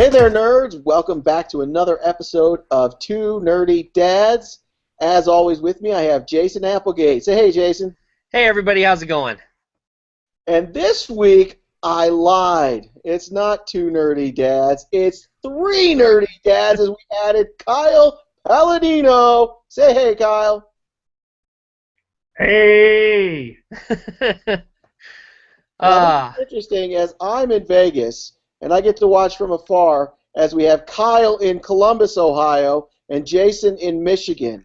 Hey there, nerds! Welcome back to another episode of Two Nerdy Dads. As always, with me, I have Jason Applegate. Say hey, Jason. Hey everybody, how's it going? And this week, I lied. It's not two nerdy dads. It's three nerdy dads as we added Kyle Palladino. Say hey, Kyle. Hey! Now, this is interesting as I'm in Vegas, and I get to watch from afar as we have Kyle in Columbus, Ohio, and Jason in Michigan.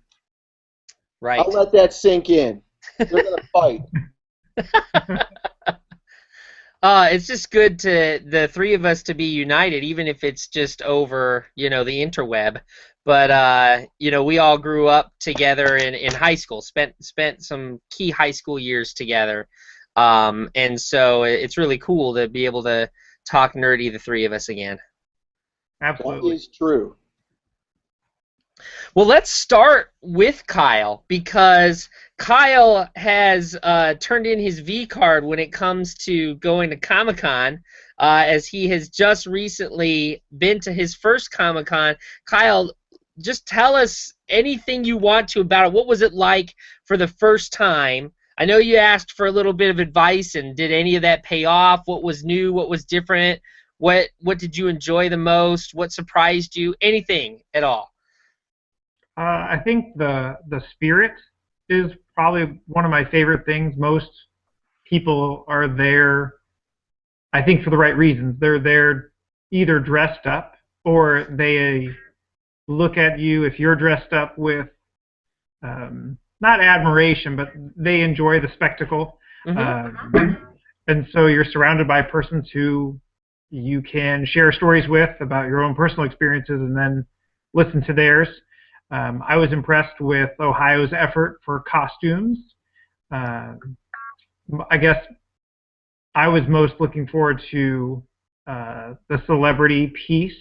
Right. I'll let that sink in. They're going to fight. It's just good to the three of us to be united, even if it's just over, the interweb. But we all grew up together in high school, spent some key high school years together, and so it's really cool to be able to talk nerdy, the three of us again. Absolutely. That is true. Well, let's start with Kyle, because Kyle has turned in his V card when it comes to going to Comic-Con, as he has just recently been to his first Comic-Con. Kyle, just tell us anything you want to about it. What was it like for the first time? I know you asked for a little bit of advice, and did any of that pay off? What was new? What was different? What did you enjoy the most? What surprised you? Anything at all? I think the spirit is probably one of my favorite things. Most people are there, I think, for the right reasons. They're there either dressed up, or they look at you if you're dressed up with not admiration, but they enjoy the spectacle. Mm-hmm. And so you're surrounded by persons who you can share stories with about your own personal experiences and then listen to theirs. I was impressed with Ohio's effort for costumes. I guess I was most looking forward to the celebrity piece,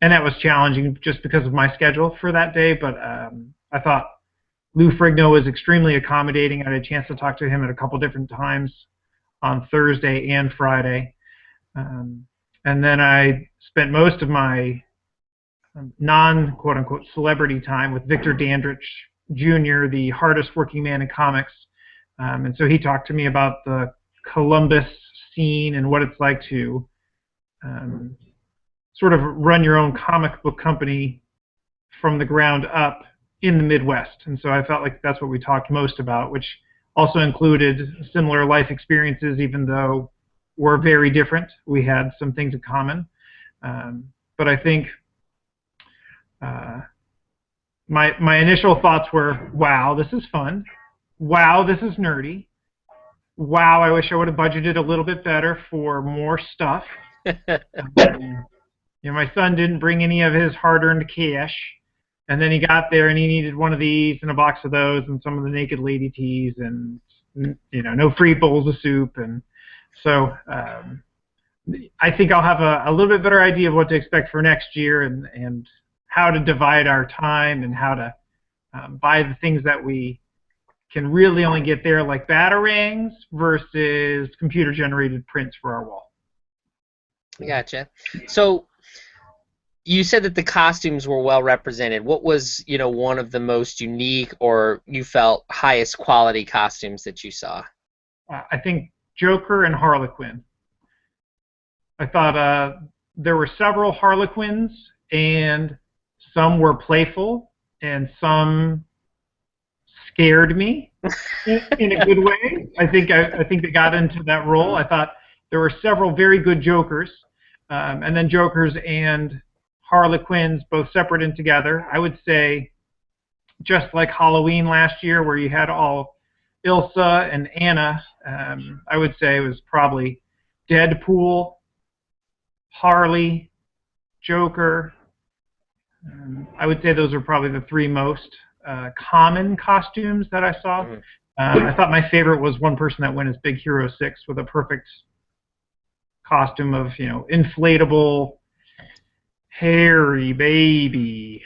and that was challenging just because of my schedule for that day, but I thought Lou Ferrigno was extremely accommodating. I had a chance to talk to him at a couple different times on Thursday and Friday. And then I spent most of my non-quote-unquote celebrity time with Victor Dandridge Jr., the hardest working man in comics. And so he talked to me about the Columbus scene and what it's like to sort of run your own comic book company from the ground up in the Midwest. And so I felt like that's what we talked most about, which also included similar life experiences, even though we're very different. We had some things in common. But I think my initial thoughts were, wow, this is fun. Wow, this is nerdy. Wow, I wish I would have budgeted a little bit better for more stuff. My son didn't bring any of his hard-earned cash, and then he got there and he needed one of these and a box of those and some of the naked lady tees and no free bowls of soup. And so I think I'll have a little bit better idea of what to expect for next year and how to divide our time and how to buy the things that we can really only get there, like batarangs versus computer-generated prints for our wall. Gotcha. So you said that the costumes were well represented. What was, one of the most unique or you felt highest quality costumes that you saw? I think Joker and Harlequin. I thought there were several Harlequins, and some were playful, and some scared me in a good way. I think they got into that role. I thought there were several very good Jokers, and then Jokers and Harlequins both separate and together. I would say, just like Halloween last year, where you had all Ilsa and Anna, I would say it was probably Deadpool, Harley, Joker. I would say those are probably the three most common costumes that I saw. I thought my favorite was one person that went as Big Hero 6 with a perfect costume of, inflatable, hairy baby.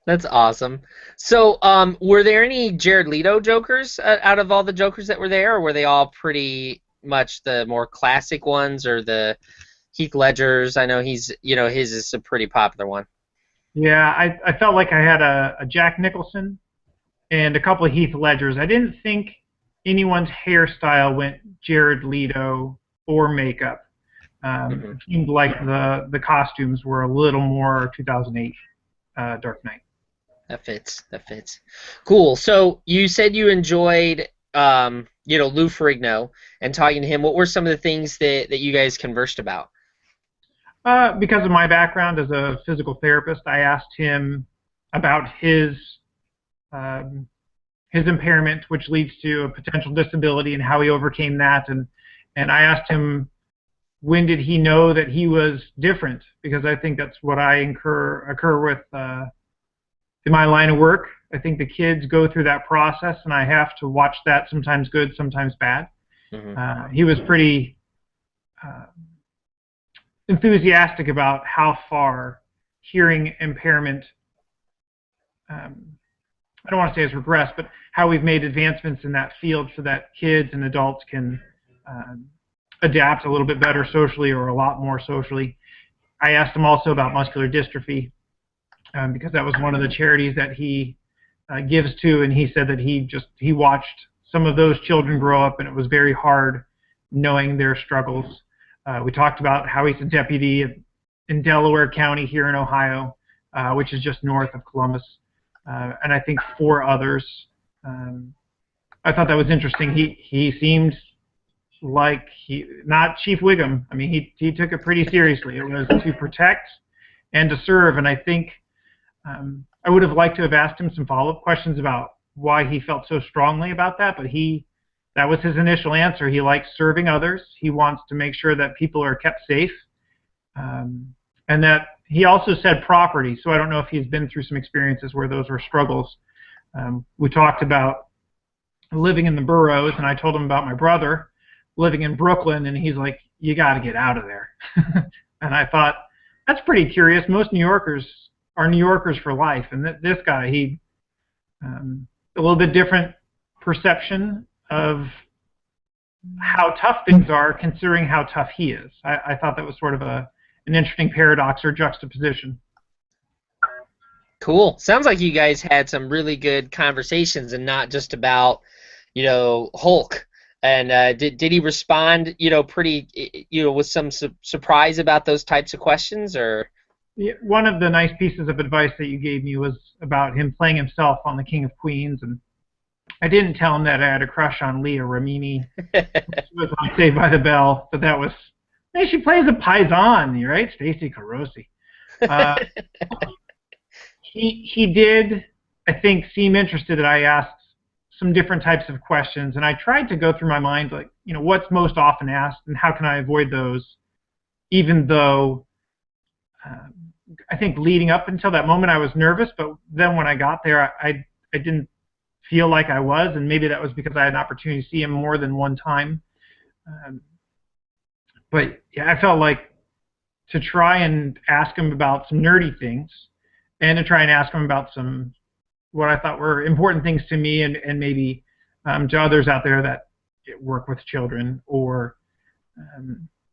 That's awesome. So, were there any Jared Leto Jokers out of all the Jokers that were there, or were they all pretty much the more classic ones, or the Heath Ledger's. I know his is a pretty popular one. Yeah, I felt like I had a Jack Nicholson and a couple of Heath Ledgers. I didn't think anyone's hairstyle went Jared Leto or makeup. It seemed like the costumes were a little more 2008 Dark Knight. That fits. That fits. Cool. So you said you enjoyed, Lou Ferrigno and talking to him. What were some of the things that you guys conversed about? Because of my background as a physical therapist, I asked him about his impairment, which leads to a potential disability, and how he overcame that. And I asked him, when did he know that he was different? Because I think that's what I occur with in my line of work. I think the kids go through that process, and I have to watch that, sometimes good, sometimes bad. He was pretty enthusiastic about how far hearing impairment, I don't want to say has regressed, but how we've made advancements in that field so that kids and adults can adapt a little bit better socially, or a lot more socially. I asked him also about muscular dystrophy, because that was one of the charities that he gives to, and he said that he watched some of those children grow up, and it was very hard knowing their struggles. We talked about how he's a deputy in Delaware County here in Ohio, which is just north of Columbus, and I think 4 others. I thought that was interesting. He seemed like not Chief Wiggum. I mean, he took it pretty seriously. It was to protect and to serve, and I think I would have liked to have asked him some follow-up questions about why he felt so strongly about that, but that was his initial answer. He likes serving others. He wants to make sure that people are kept safe, and that he also said property, so I don't know if he's been through some experiences where those were struggles. We talked about living in the boroughs, and I told him about my brother living in Brooklyn, and he's like, you got to get out of there. And I thought, that's pretty curious. Most New Yorkers are New Yorkers for life, and this guy, a little bit different perception of how tough things are, considering how tough he is. I thought that was sort of an interesting paradox or juxtaposition. Cool. Sounds like you guys had some really good conversations, and not just about, Hulk. And did he respond, pretty, with some surprise about those types of questions, or? Yeah, one of the nice pieces of advice that you gave me was about him playing himself on the King of Queens, and I didn't tell him that I had a crush on Leah Remini. She was on Saved by the Bell, but that was, hey, she plays a Paisan, right? Stacey Carosi. He did, I think, seem interested that I asked some different types of questions, and I tried to go through my mind, like, what's most often asked, and how can I avoid those, even though I think leading up until that moment I was nervous, but then when I got there, I didn't feel like I was, and maybe that was because I had an opportunity to see him more than one time. But yeah, I felt like to try and ask him about some nerdy things, and to try and ask him about some what I thought were important things to me, and maybe to others out there that work with children, or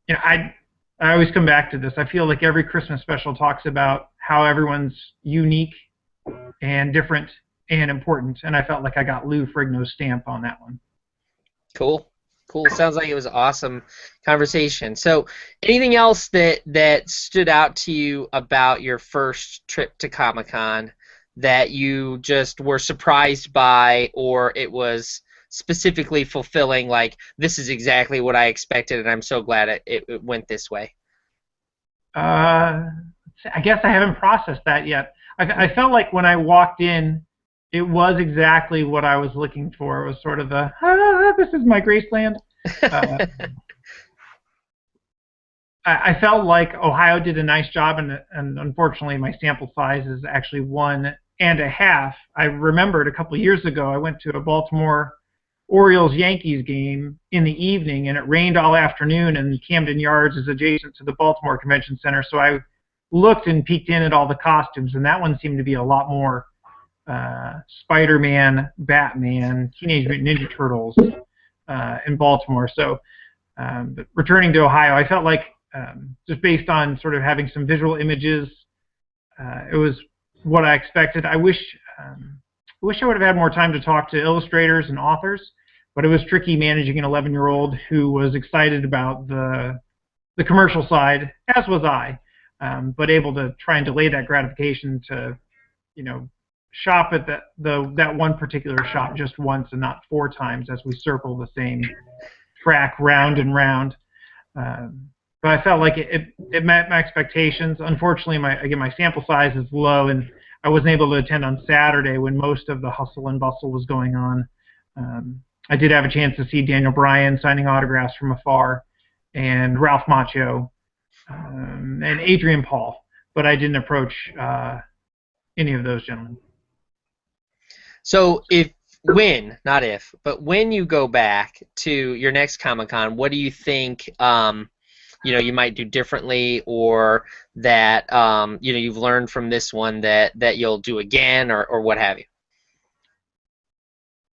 I always come back to this. I feel like every Christmas special talks about how everyone's unique and different and important, and I felt like I got Lou Ferrigno's stamp on that one. Cool. Sounds like it was an awesome conversation. So anything else that stood out to you about your first trip to Comic-Con that you just were surprised by, or it was specifically fulfilling, like, this is exactly what I expected, and I'm so glad it went this way? I guess I haven't processed that yet. I felt like when I walked in, it was exactly what I was looking for. It was sort of this is my Graceland. I felt like Ohio did a nice job, and unfortunately my sample size is actually 1.5. I remembered a couple of years ago I went to a Baltimore Orioles-Yankees game in the evening, and it rained all afternoon, and Camden Yards is adjacent to the Baltimore Convention Center, so I looked and peeked in at all the costumes, and that one seemed to be a lot more Spider-Man, Batman, Teenage Mutant Ninja Turtles in Baltimore. So but returning to Ohio, I felt like just based on sort of having some visual images. It was what I expected. I wish I would have had more time to talk to illustrators and authors, but it was tricky managing an 11-year-old who was excited about the commercial side, as was I, but able to try and delay that gratification to, shop at that one particular shop just once and not 4 times as we circle the same track round and round. But I felt like it met my expectations. Unfortunately, my sample size is low, and I wasn't able to attend on Saturday when most of the hustle and bustle was going on. I did have a chance to see Daniel Bryan signing autographs from afar, and Ralph Macchio, and Adrian Paul, but I didn't approach any of those gentlemen. So when you go back to your next Comic-Con, what do you think you might do differently, or that you've learned from this one that you'll do again, or what have you?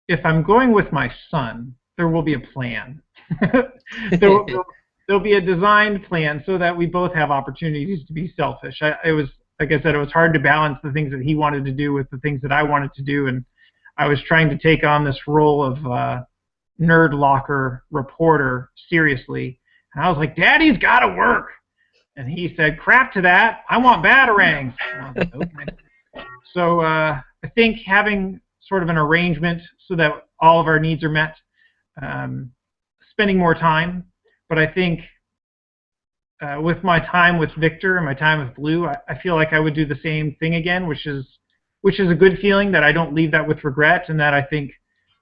If I'm going with my son, there will be a plan. There'll be a designed plan so that we both have opportunities to be selfish. It was, like I said, it was hard to balance the things that he wanted to do with the things that I wanted to do, and I was trying to take on this role of Nerdlocker reporter seriously. And I was like, Daddy's got to work. And he said, crap to that. I want batarangs. I was like, okay. So I think having sort of an arrangement so that all of our needs are met, spending more time. But I think with my time with Victor and my time with Blue, I feel like I would do the same thing again, which is a good feeling, that I don't leave that with regret, and that I think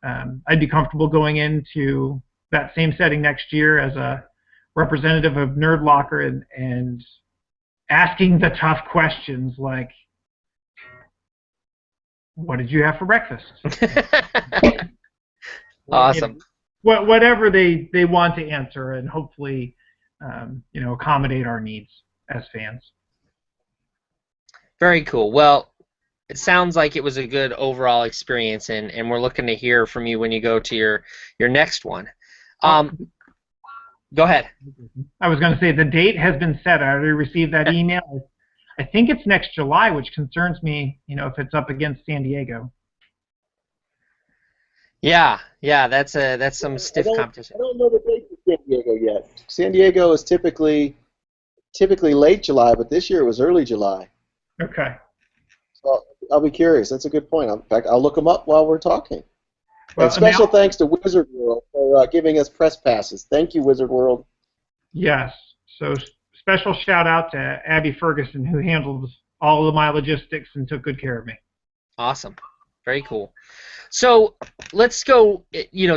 I'd be comfortable going into that same setting next year as a representative of Nerdlocker and asking the tough questions like, what did you have for breakfast? Awesome. Whatever they want to answer, and hopefully accommodate our needs as fans. Very cool. Well, it sounds like it was a good overall experience, and we're looking to hear from you when you go to your next one. Go ahead. I was going to say the date has been set. I already received that email. I think it's next July, which concerns me, if it's up against San Diego. Yeah, that's some stiff competition. I don't know the date for San Diego yet. San Diego is typically late July, but this year it was early July. Okay. So I'll be curious. That's a good point. In fact, I'll look them up while we're talking. Well, and special thanks to Wizard World for giving us press passes. Thank you, Wizard World. Yes. So special shout out to Abby Ferguson, who handled all of my logistics and took good care of me. Awesome. Very cool. So let's go,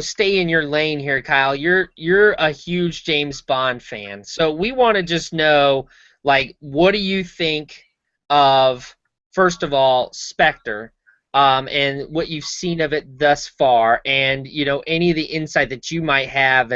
stay in your lane here, Kyle. You're a huge James Bond fan. So we want to just know, what do you think of, first of all, Spectre, and what you've seen of it thus far, and any of the insight that you might have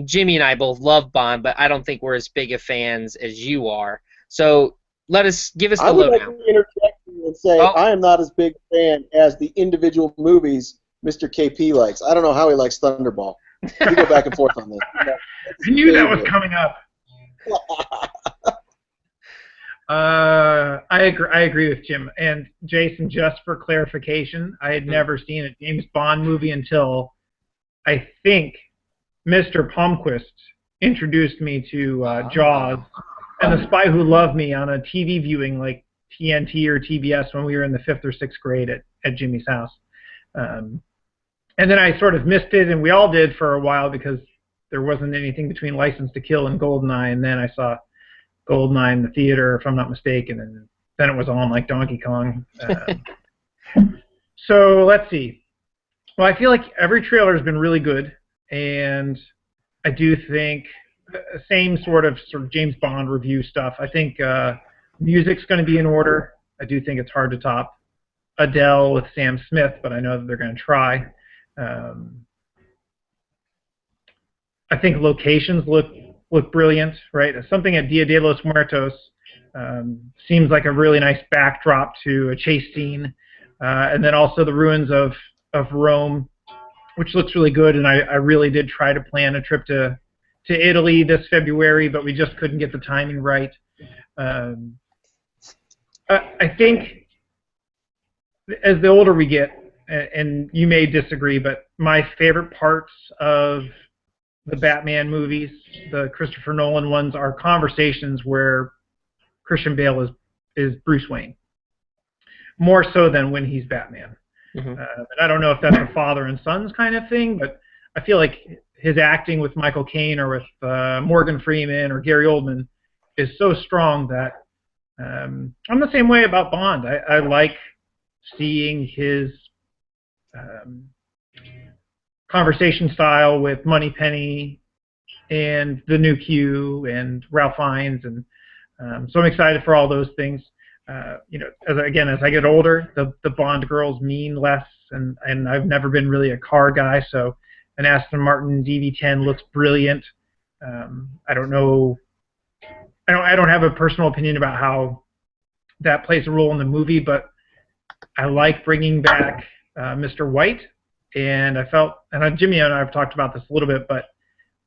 Jimmy and I both love Bond, but I don't think we're as big of fans as you are. So give us the lowdown. I would like to interject and say I am not as big a fan as the individual movies Mr. KP likes. I don't know how he likes Thunderball. We go back and forth on this. I knew that was coming up. I agree with Jim. And Jason, just for clarification, I had never seen a James Bond movie until I think Mr. Palmquist introduced me to Jaws and The Spy Who Loved Me on a TV viewing like TNT or TBS when we were in the 5th or 6th grade at Jimmy's house. And then I sort of missed it, and we all did for a while because there wasn't anything between License to Kill and GoldenEye, and then I saw GoldenEye in the theater, if I'm not mistaken, and then it was on like Donkey Kong. So let's see. Well, I feel like every trailer has been really good, and I do think same sort of James Bond review stuff. I think music's going to be in order. I do think it's hard to top Adele with Sam Smith, but I know that they're going to try. I think locations look brilliant, right? Something at Dia de los Muertos seems like a really nice backdrop to a chase scene, and then also the ruins of Rome, which looks really good. And I really did try to plan a trip to to Italy this February, but we just couldn't get the timing right. I think as the older we get, and you may disagree, but my favorite parts of the Batman movies, the Christopher Nolan ones, are conversations where Christian Bale is Bruce Wayne, more so than when he's Batman. And I don't know if that's a father and sons kind of thing, but I feel like his acting with Michael Caine or with Morgan Freeman or Gary Oldman is so strong that I'm the same way about Bond. I like seeing his conversation style with Moneypenny and the new Q and Ralph Fiennes, and so I'm excited for all those things. As I get older, the Bond girls mean less, and I've never been really a car guy, so an Aston Martin DB10 looks brilliant. I don't know. I don't have a personal opinion about how that plays a role in the movie, but I like bringing back Mr. White, and I felt, and Jimmy and I have talked about this a little bit, but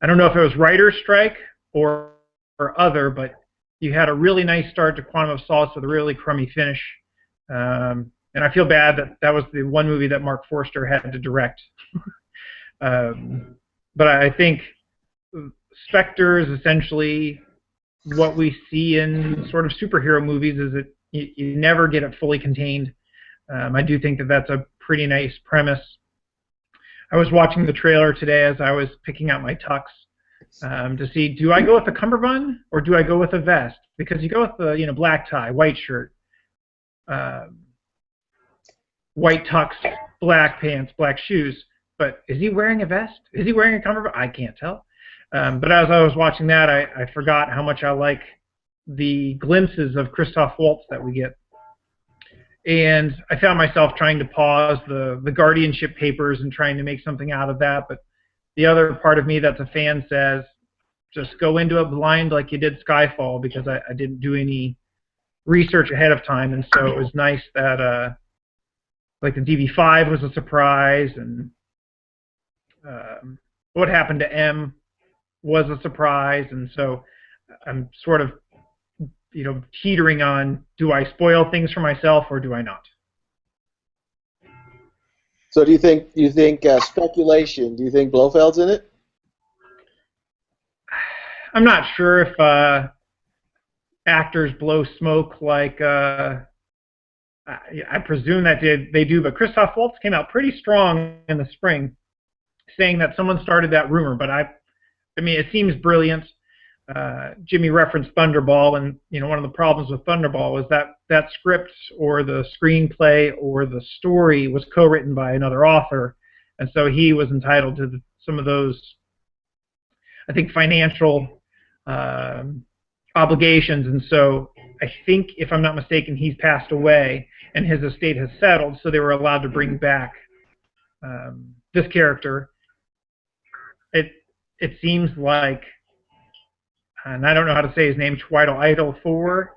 I don't know if it was writer's strike or other, but you had a really nice start to Quantum of Solace with a really crummy finish, and I feel bad that was the one movie that Mark Forster had to direct. But I think Spectre is essentially what we see in sort of superhero movies, is that you never get it fully contained. I do think that that's a pretty nice premise. I was watching the trailer today as I was picking out my tux to see, do I go with a cummerbund or do I go with a vest? Because you go with the black tie, white shirt, white tux, black pants, black shoes. But is he wearing a vest? Is he wearing a cummerbund? I can't tell. But as I was watching that, I forgot how much I like the glimpses of Christoph Waltz that we get. And I found myself trying to pause the guardianship papers and trying to make something out of that. But the other part of me that's a fan says, just go into it blind like you did Skyfall, because I didn't do any research ahead of time. And so it was nice that like the DB5 was a surprise, and what happened to M was a surprise. And so I'm sort of teetering on, do I spoil things for myself or do I not? So do you think speculation? Do you think Blofeld's in it? I'm not sure if actors blow smoke like I presume that they do, but Christoph Waltz came out pretty strong in the spring, saying that someone started that rumor. But I mean, it seems brilliant. Jimmy referenced Thunderball, and one of the problems with Thunderball was that script or the screenplay or the story was co-written by another author, and so he was entitled to some of those, I think, financial obligations. And so I think, if I'm not mistaken, he's passed away and his estate has settled, so they were allowed to bring back this character. It seems like, and I don't know how to say his name, Twiddle Idol 4.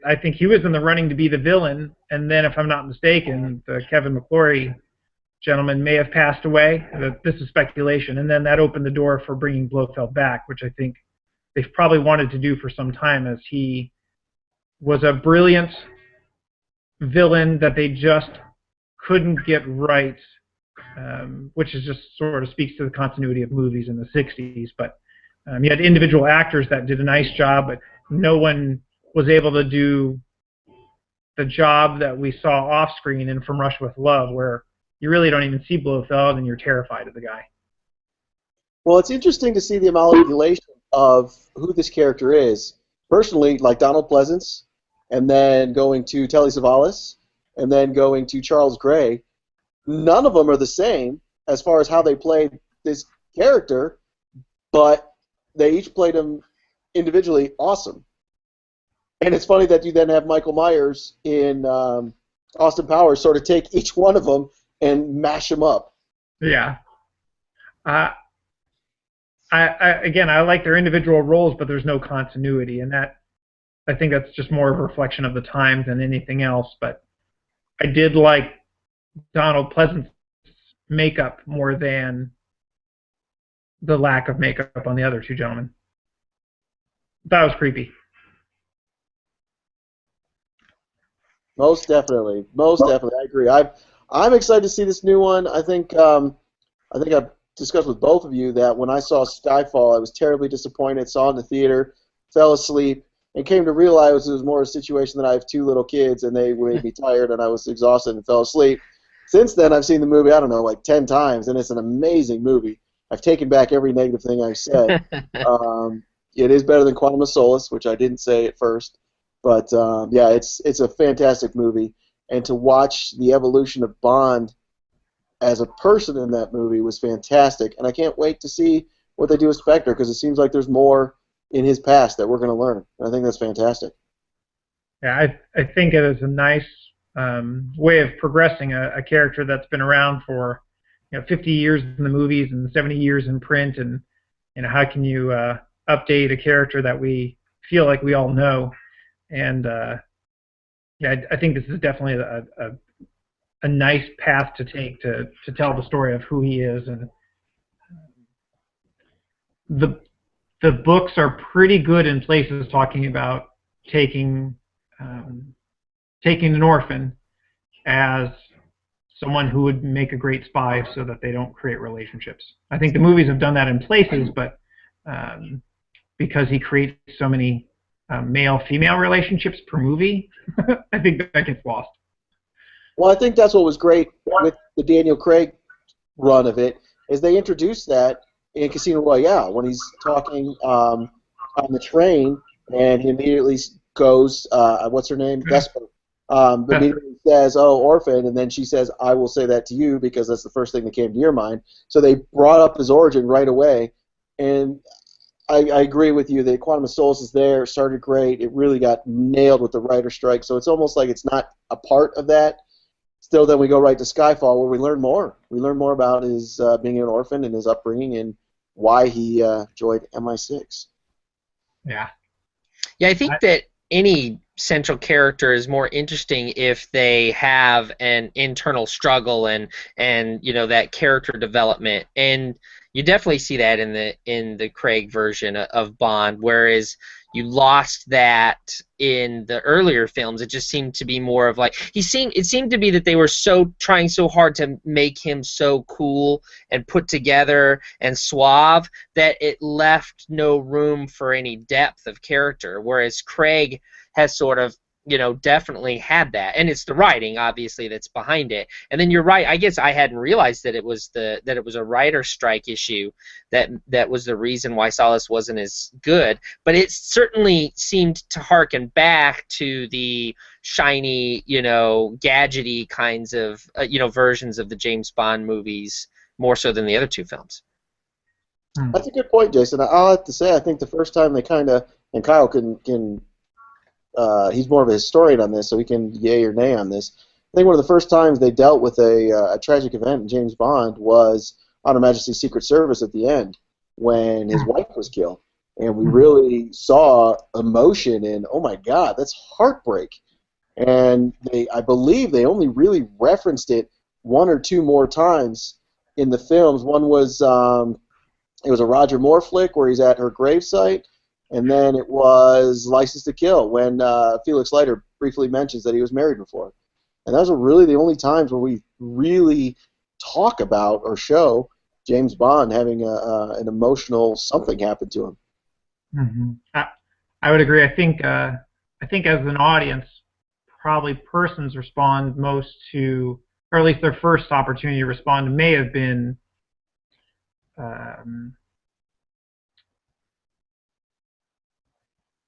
I think he was in the running to be the villain, and then, if I'm not mistaken, the Kevin McClory gentleman may have passed away. This is speculation, and then that opened the door for bringing Blofeld back, which I think they've probably wanted to do for some time, as he was a brilliant villain that they just couldn't get right, which is just sort of speaks to the continuity of movies in the 60s. But you had individual actors that did a nice job, but no one was able to do the job that we saw off screen in From Russia with Love, where you really don't even see Blofeld and you're terrified of the guy. Well, it's interesting to see the amalgamation of who this character is. Personally, like Donald Pleasance, and then going to Telly Savalas, and then going to Charles Gray, none of them are the same as far as how they played this character, but they each played him individually awesome. And it's funny that you then have Michael Myers in Austin Powers sort of take each one of them and mash them up. Yeah. I like their individual roles, but there's no continuity, and that, I think that's just more of a reflection of the times than anything else. But I did like Donald Pleasance's makeup more than the lack of makeup on the other two gentlemen. That was creepy. Most definitely, most definitely, I agree. I'm excited to see this new one. I think I've discussed with both of you that when I saw Skyfall, I was terribly disappointed. Saw it in the theater, fell asleep, and came to realize it was more a situation that I have two little kids, and they made me tired, and I was exhausted and fell asleep. Since then, I've seen the movie, I don't know, like 10 times, and it's an amazing movie. I've taken back every negative thing I've said. It is better than Quantum of Solace, which I didn't say at first. But yeah, it's a fantastic movie, and to watch the evolution of Bond as a person in that movie was fantastic. And I can't wait to see what they do with Spectre, because it seems like there's more in his past that we're going to learn. And I think that's fantastic. Yeah, I think it is a nice way of progressing a character that's been around for 50 years in the movies and 70 years in print, and how can you update a character that we feel like we all know. And yeah, I think this is definitely a nice path to take to tell the story of who he is. And the books are pretty good in places talking about taking an orphan as someone who would make a great spy so that they don't create relationships. I think the movies have done that in places, but because he creates so many male-female relationships per movie, I think that gets lost. Well, I think that's what was great with the Daniel Craig run of it, is they introduced that in Casino Royale when he's talking on the train, and he immediately goes, what's her name? Vesper. Immediately says, "Oh, orphan," and then she says, "I will say that to you because that's the first thing that came to your mind." So they brought up his origin right away, and I agree with you that Quantum of Solace is there, started great. It really got nailed with the writer strike, so it's almost like it's not a part of that. Still, then we go right to Skyfall, where we learn more. We learn more about his being an orphan and his upbringing and why he joined MI6. Yeah, I think that any central character is more interesting if they have an internal struggle and that character development, and you definitely see that in the Craig version of Bond, whereas you lost that in the earlier films. It just seemed to be more of like it seemed to be that they were trying so hard to make him so cool and put together and suave that it left no room for any depth of character, whereas Craig has sort of definitely had that, and it's the writing obviously that's behind it. And then you're right, I guess I hadn't realized that it was a writer strike issue that was the reason why Solace wasn't as good, but it certainly seemed to harken back to the shiny, gadgety kinds of versions of the James Bond movies more so than the other two films. That's a good point, Jason. I'll have to say, I think the first time they kind of, and Kyle can he's more of a historian on this, so he can yay or nay on this. I think one of the first times they dealt with a tragic event in James Bond was on Her Majesty's Secret Service at the end when his wife was killed. And we really saw emotion and, oh my God, that's heartbreak. And I believe they only really referenced it one or two more times in the films. One was, it was a Roger Moore flick where he's at her gravesite. And then it was License to Kill when Felix Leiter briefly mentions that he was married before. And those are really the only times where we really talk about or show James Bond having an emotional something happen to him. Mm-hmm. I would agree. I think as an audience, probably persons respond most to, or at least their first opportunity to respond may have been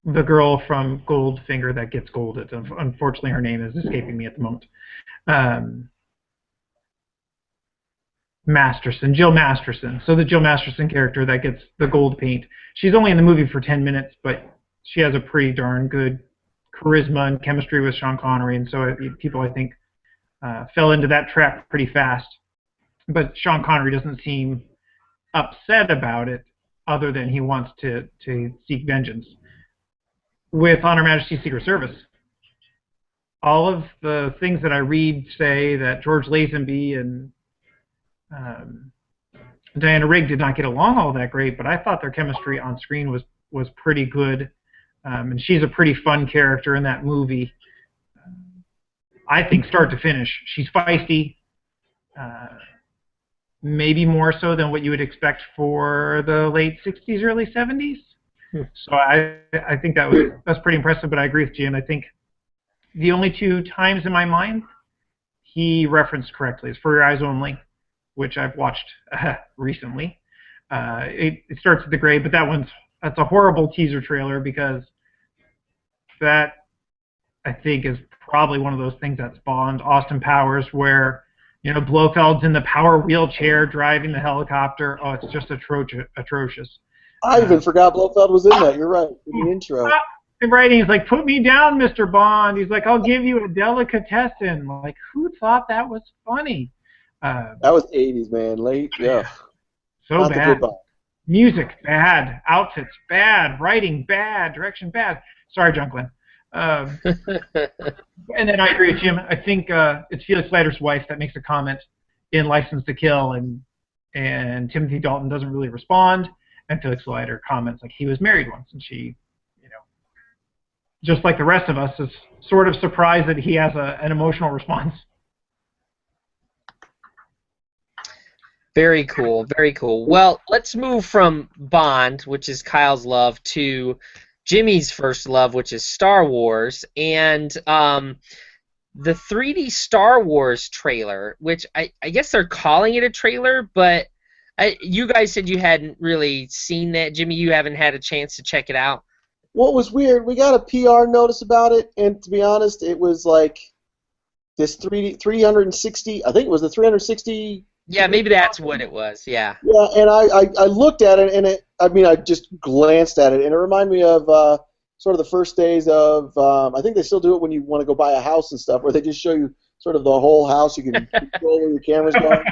the girl from Goldfinger that gets golded. Unfortunately, her name is escaping me at the moment. Jill Masterson. So the Jill Masterson character that gets the gold paint. She's only in the movie for 10 minutes, but she has a pretty darn good charisma and chemistry with Sean Connery, and so people, I think, fell into that trap pretty fast. But Sean Connery doesn't seem upset about it, other than he wants to seek vengeance. With On Her Majesty's Secret Service, all of the things that I read say that George Lazenby and Diana Rigg did not get along all that great, but I thought their chemistry on screen was pretty good, and she's a pretty fun character in that movie. I think start to finish, she's feisty, maybe more so than what you would expect for the late 60s, early 70s. So I think that's pretty impressive, but I agree with Jim. I think the only two times in my mind he referenced correctly is For Your Eyes Only, which I've watched recently. It starts with the gray, but that's a horrible teaser trailer because that, I think, is probably one of those things that spawned Austin Powers where, Blofeld's in the power wheelchair driving the helicopter. Oh, it's just atrocious. I even forgot Blofeld was in that. You're right, in the intro. Right, he's like, put me down, Mr. Bond. He's like, I'll give you a delicatessen. Like, who thought that was funny? That was 80s, man. Late, yeah. So Not bad. the good Bond. Music, bad. Outfits, bad. Writing, bad. Direction, bad. Sorry, Junklin. And then I agree with Jim. I think it's Felix Leiter's wife that makes a comment in License to Kill, and Timothy Dalton doesn't really respond. And Felix Leiter comments like he was married once, and she, just like the rest of us, is sort of surprised that he has an emotional response. Very cool, very cool. Well, let's move from Bond, which is Kyle's love, to Jimmy's first love, which is Star Wars. And the 3D Star Wars trailer, which I guess they're calling it a trailer, but you guys said you hadn't really seen that. Jimmy, you haven't had a chance to check it out. What was weird, we got a PR notice about it, and to be honest, it was like this 360, I think it was the 360. Yeah, maybe that's what it was, yeah. Yeah, and I looked at it, and I just glanced at it, and it reminded me of sort of the first days of, I think they still do it when you want to go buy a house and stuff, where they just show you sort of the whole house, you can control where your camera's going.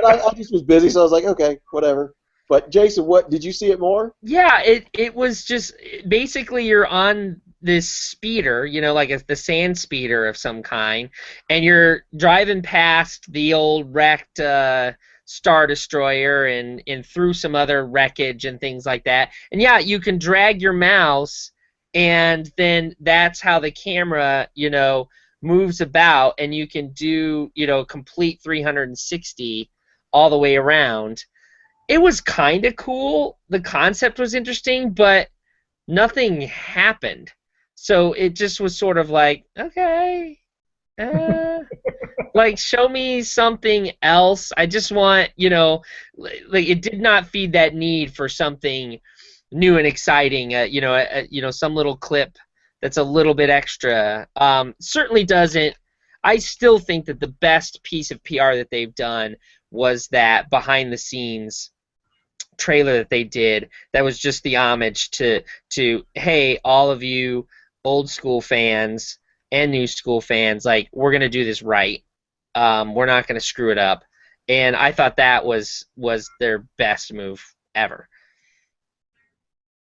But I just was busy, so I was like, okay, whatever. But Jason, what did you see it more? Yeah, it was just basically you're on this speeder, like the sand speeder of some kind, and you're driving past the old wrecked Star Destroyer and through some other wreckage and things like that. And yeah, you can drag your mouse, and then that's how the camera, moves about, and you can do, complete 360 all the way around. It was kind of cool. The concept was interesting, but nothing happened. So it just was sort of like, okay, like show me something else. I just want, like it did not feed that need for something new and exciting. Some little clip that's a little bit extra. Certainly doesn't. I still think that the best piece of PR that they've done was that behind the scenes trailer that they did that was just the homage to hey, all of you old school fans and new school fans, like, we're going to do this right. We're not going to screw it up. And I thought that was their best move ever.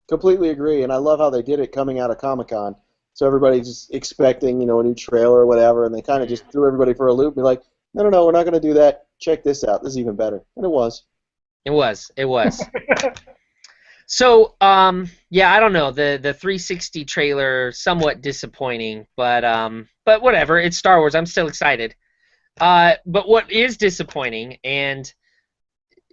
Completely agree, and I love how they did it coming out of Comic-Con. So everybody's just expecting, a new trailer or whatever, and they kind of just threw everybody for a loop and be like, no, we're not going to do that. Check this out. This is even better. And it was. It was. So, yeah, I don't know. The 360 trailer, somewhat disappointing, but whatever. It's Star Wars. I'm still excited. But what is disappointing, and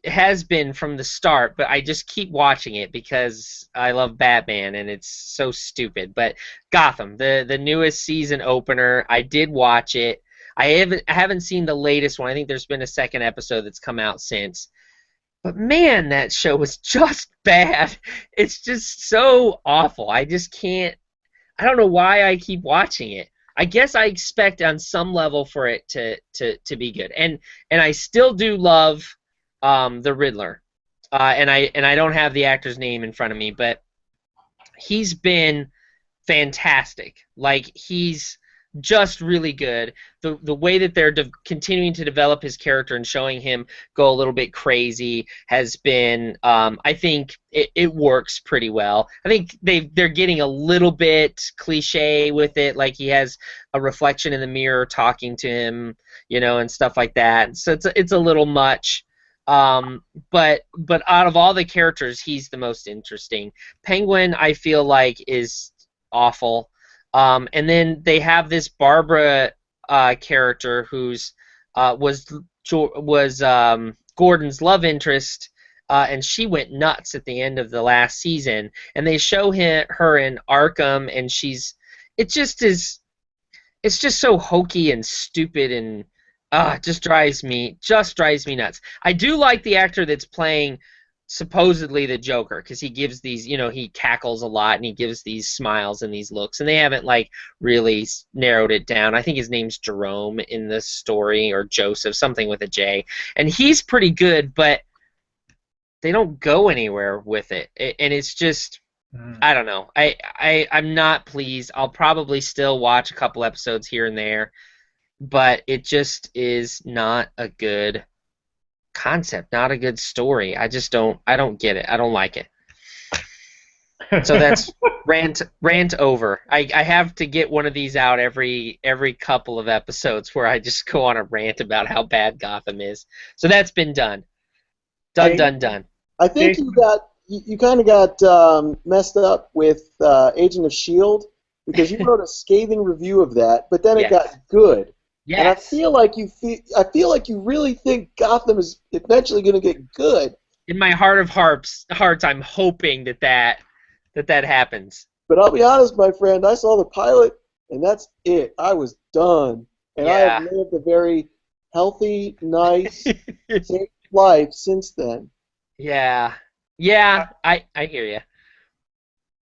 has been from the start, but I just keep watching it because I love Batman, and it's so stupid. But Gotham, the newest season opener, I did watch it. I haven't seen the latest one. I think there's been a second episode that's come out since. But man, that show was just bad. It's just so awful. I just can't. I don't know why I keep watching it. I guess I expect on some level for it to be good. And I still do love the Riddler. And I don't have the actor's name in front of me, but he's been fantastic. Like, he's just really good. The way that they're continuing to develop his character and showing him go a little bit crazy has been, I think it works pretty well. I think they're getting a little bit cliche with it, like he has a reflection in the mirror talking to him, and stuff like that. So it's a little much, But out of all the characters, he's the most interesting. Penguin, I feel like, is awful. And then they have this Barbara character who's was Gordon's love interest, and she went nuts at the end of the last season. And they show her in Arkham, and it just is, it's just so hokey and stupid, and it just drives me nuts. I do like the actor that's playing supposedly the Joker, because he gives these, he cackles a lot and he gives these smiles and these looks, and they haven't like really narrowed it down. I think his name's Jerome in this story, or Joseph, something with a J, and he's pretty good, but they don't go anywhere with it, and it's just, I don't know. I'm not pleased. I'll probably still watch a couple episodes here and there, but it just is not a good concept, not a good story. I don't get it. I don't like it. So that's rant over. I have to get one of these out every couple of episodes where I just go on a rant about how bad Gotham is. So that's been done. Done. I think you kind of got messed up with Agent of S.H.I.E.L.D. because you wrote a scathing review of that, but then it got good. Yes. And I feel like you really think Gotham is eventually going to get good. In my heart of hearts, I'm hoping that happens. But I'll be honest, my friend, I saw the pilot, and that's it. I was done. And I have lived a very healthy, nice, safe life since then. Yeah, I hear you.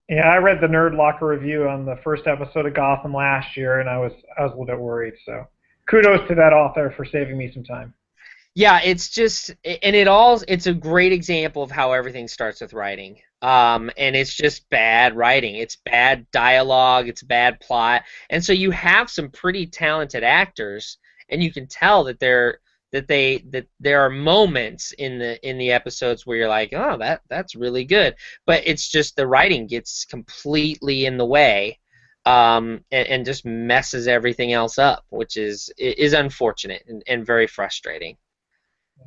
Yeah, I read the Nerdlocker review on the first episode of Gotham last year, and I was a little bit worried. So, kudos to that author for saving me some time. Yeah, it's just, and it's a great example of how everything starts with writing. And it's just bad writing. It's bad dialogue. It's bad plot. And so you have some pretty talented actors, and you can tell that there are moments in the episodes where you're like, oh, that's really good. But it's just the writing gets completely in the way, and just messes everything else up, which is unfortunate and very frustrating.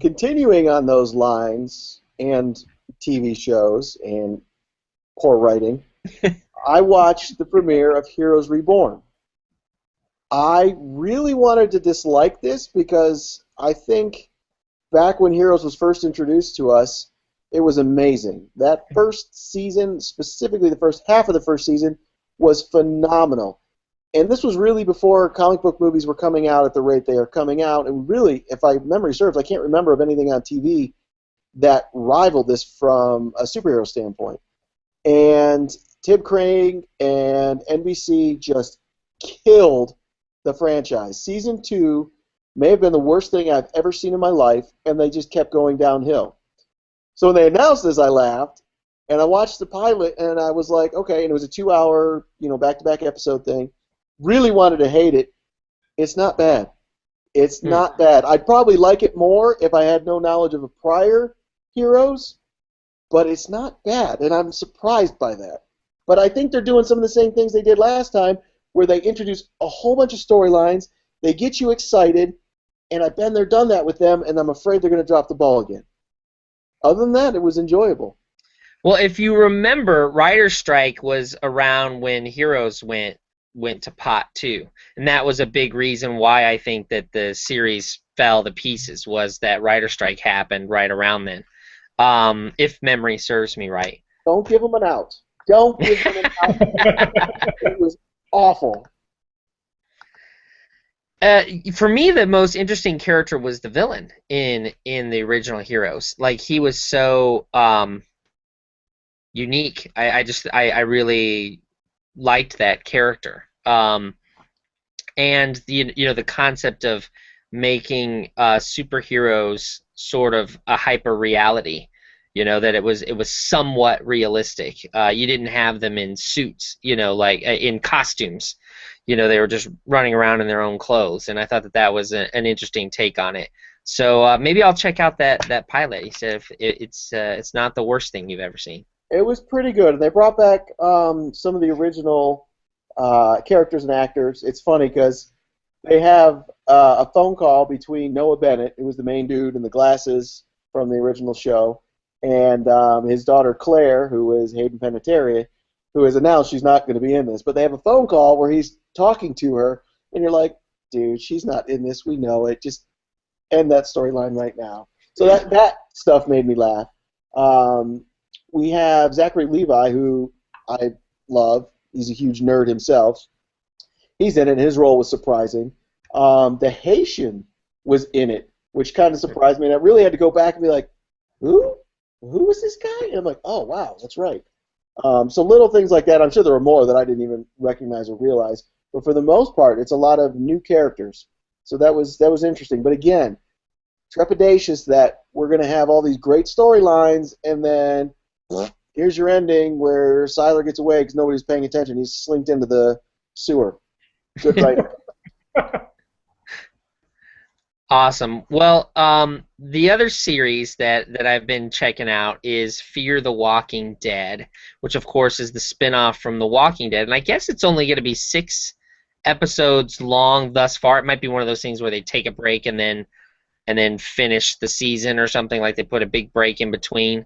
Continuing on those lines and TV shows and poor writing, I watched the premiere of Heroes Reborn. I really wanted to dislike this because I think back when Heroes was first introduced to us, it was amazing. That first season, specifically the first half of the first season, was phenomenal. And this was really before comic book movies were coming out at the rate they are coming out. And really, if my memory serves, I can't remember of anything on TV that rivaled this from a superhero standpoint. And Tim Crane and NBC just killed the franchise. Season 2 may have been the worst thing I've ever seen in my life, and they just kept going downhill. So when they announced this, I laughed, and I watched the pilot, and I was like, okay, and it was a 2-hour, back-to-back episode thing. Really wanted to hate it. It's not bad. It's not bad. I'd probably like it more if I had no knowledge of a prior Heroes, but it's not bad, and I'm surprised by that. But I think they're doing some of the same things they did last time, where they introduce a whole bunch of storylines, they get you excited, and I've been there, done that with them, and I'm afraid they're going to drop the ball again. Other than that, it was enjoyable. Well, if you remember, Writer's Strike was around when Heroes went to pot too, and that was a big reason why I think that the series fell to pieces, was that Writer's Strike happened right around then, if memory serves me right. Don't give them an out. Don't give them an out. It was awful. For me, the most interesting character was the villain in the original Heroes. Like, he was so unique. I really liked that character. And the concept of making superheroes sort of a hyper reality. That it was somewhat realistic. You didn't have them in suits, like in costumes. They were just running around in their own clothes, and I thought that was an interesting take on it. So maybe I'll check out that pilot. He said it's not the worst thing you've ever seen. It was pretty good, and they brought back some of the original characters and actors. It's funny because they have a phone call between Noah Bennett, who was the main dude in the glasses from the original show, and his daughter Claire, who is Hayden Panettiere, who has announced she's not going to be in this. But they have a phone call where he's talking to her, and you're like, dude, she's not in this. We know it. Just end that storyline right now. So that stuff made me laugh. We have Zachary Levi, who I love. He's a huge nerd himself. He's in it. His role was surprising. The Haitian was in it, which kind of surprised me. And I really had to go back and be like, who? Who was this guy? And I'm like, oh, wow, that's right. So little things like that. I'm sure there were more that I didn't even recognize or realize. But for the most part, it's a lot of new characters. So that was interesting. But again, trepidatious that we're going to have all these great storylines, and then here's your ending where Siler gets away because nobody's paying attention. He's slinked into the sewer. Good writing. Awesome. Well, the other series that I've been checking out is Fear the Walking Dead, which of course is the spinoff from The Walking Dead, and I guess it's only going to be 6 episodes long thus far. It might be one of those things where they take a break and then finish the season or something, like they put a big break in between.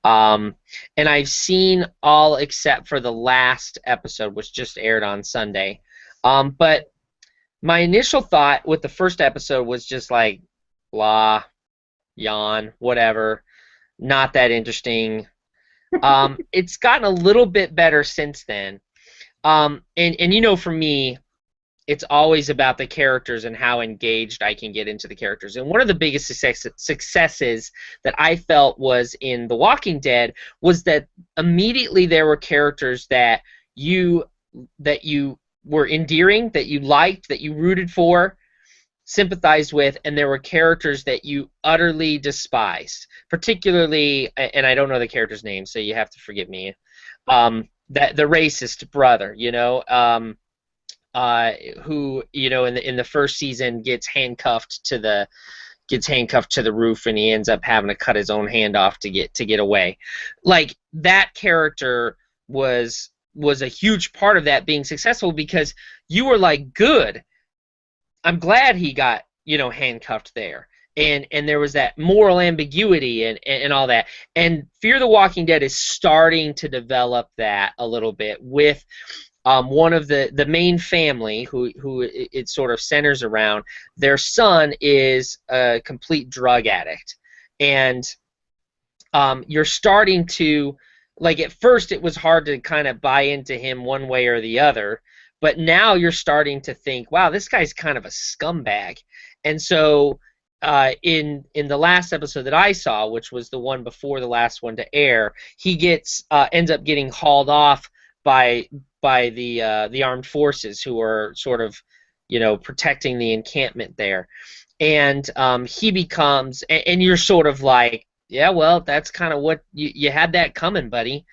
And I've seen all except for the last episode, which just aired on Sunday. But my initial thought with the first episode was just like, blah, yawn, whatever, not that interesting. It's gotten a little bit better since then. And you know, for me, it's always about the characters and how engaged I can get into the characters. And one of the biggest successes that I felt was in The Walking Dead was that immediately there were characters that you were endearing, that you liked, that you rooted for, sympathized with, and there were characters that you utterly despised. Particularly, and I don't know the character's name, so you have to forgive me, that the racist brother, you know, who, you know, in the first season gets handcuffed to the roof, and he ends up having to cut his own hand off to get away. Like, that character was a huge part of that being successful, because you were like, good, I'm glad he got, you know, handcuffed there, and there was that moral ambiguity and all that. And Fear the Walking Dead is starting to develop that a little bit with one of the main family who it sort of centers around. Their son is a complete drug addict, and you're starting to, like, at first it was hard to kind of buy into him one way or the other, but now you're starting to think, wow, this guy's kind of a scumbag. And so in the last episode that I saw, which was the one before the last one to air, he ends up getting hauled off by the armed forces, who are sort of, you know, protecting the encampment there. And he becomes, and you're sort of like, yeah, well, that's kind of what you had that coming, buddy.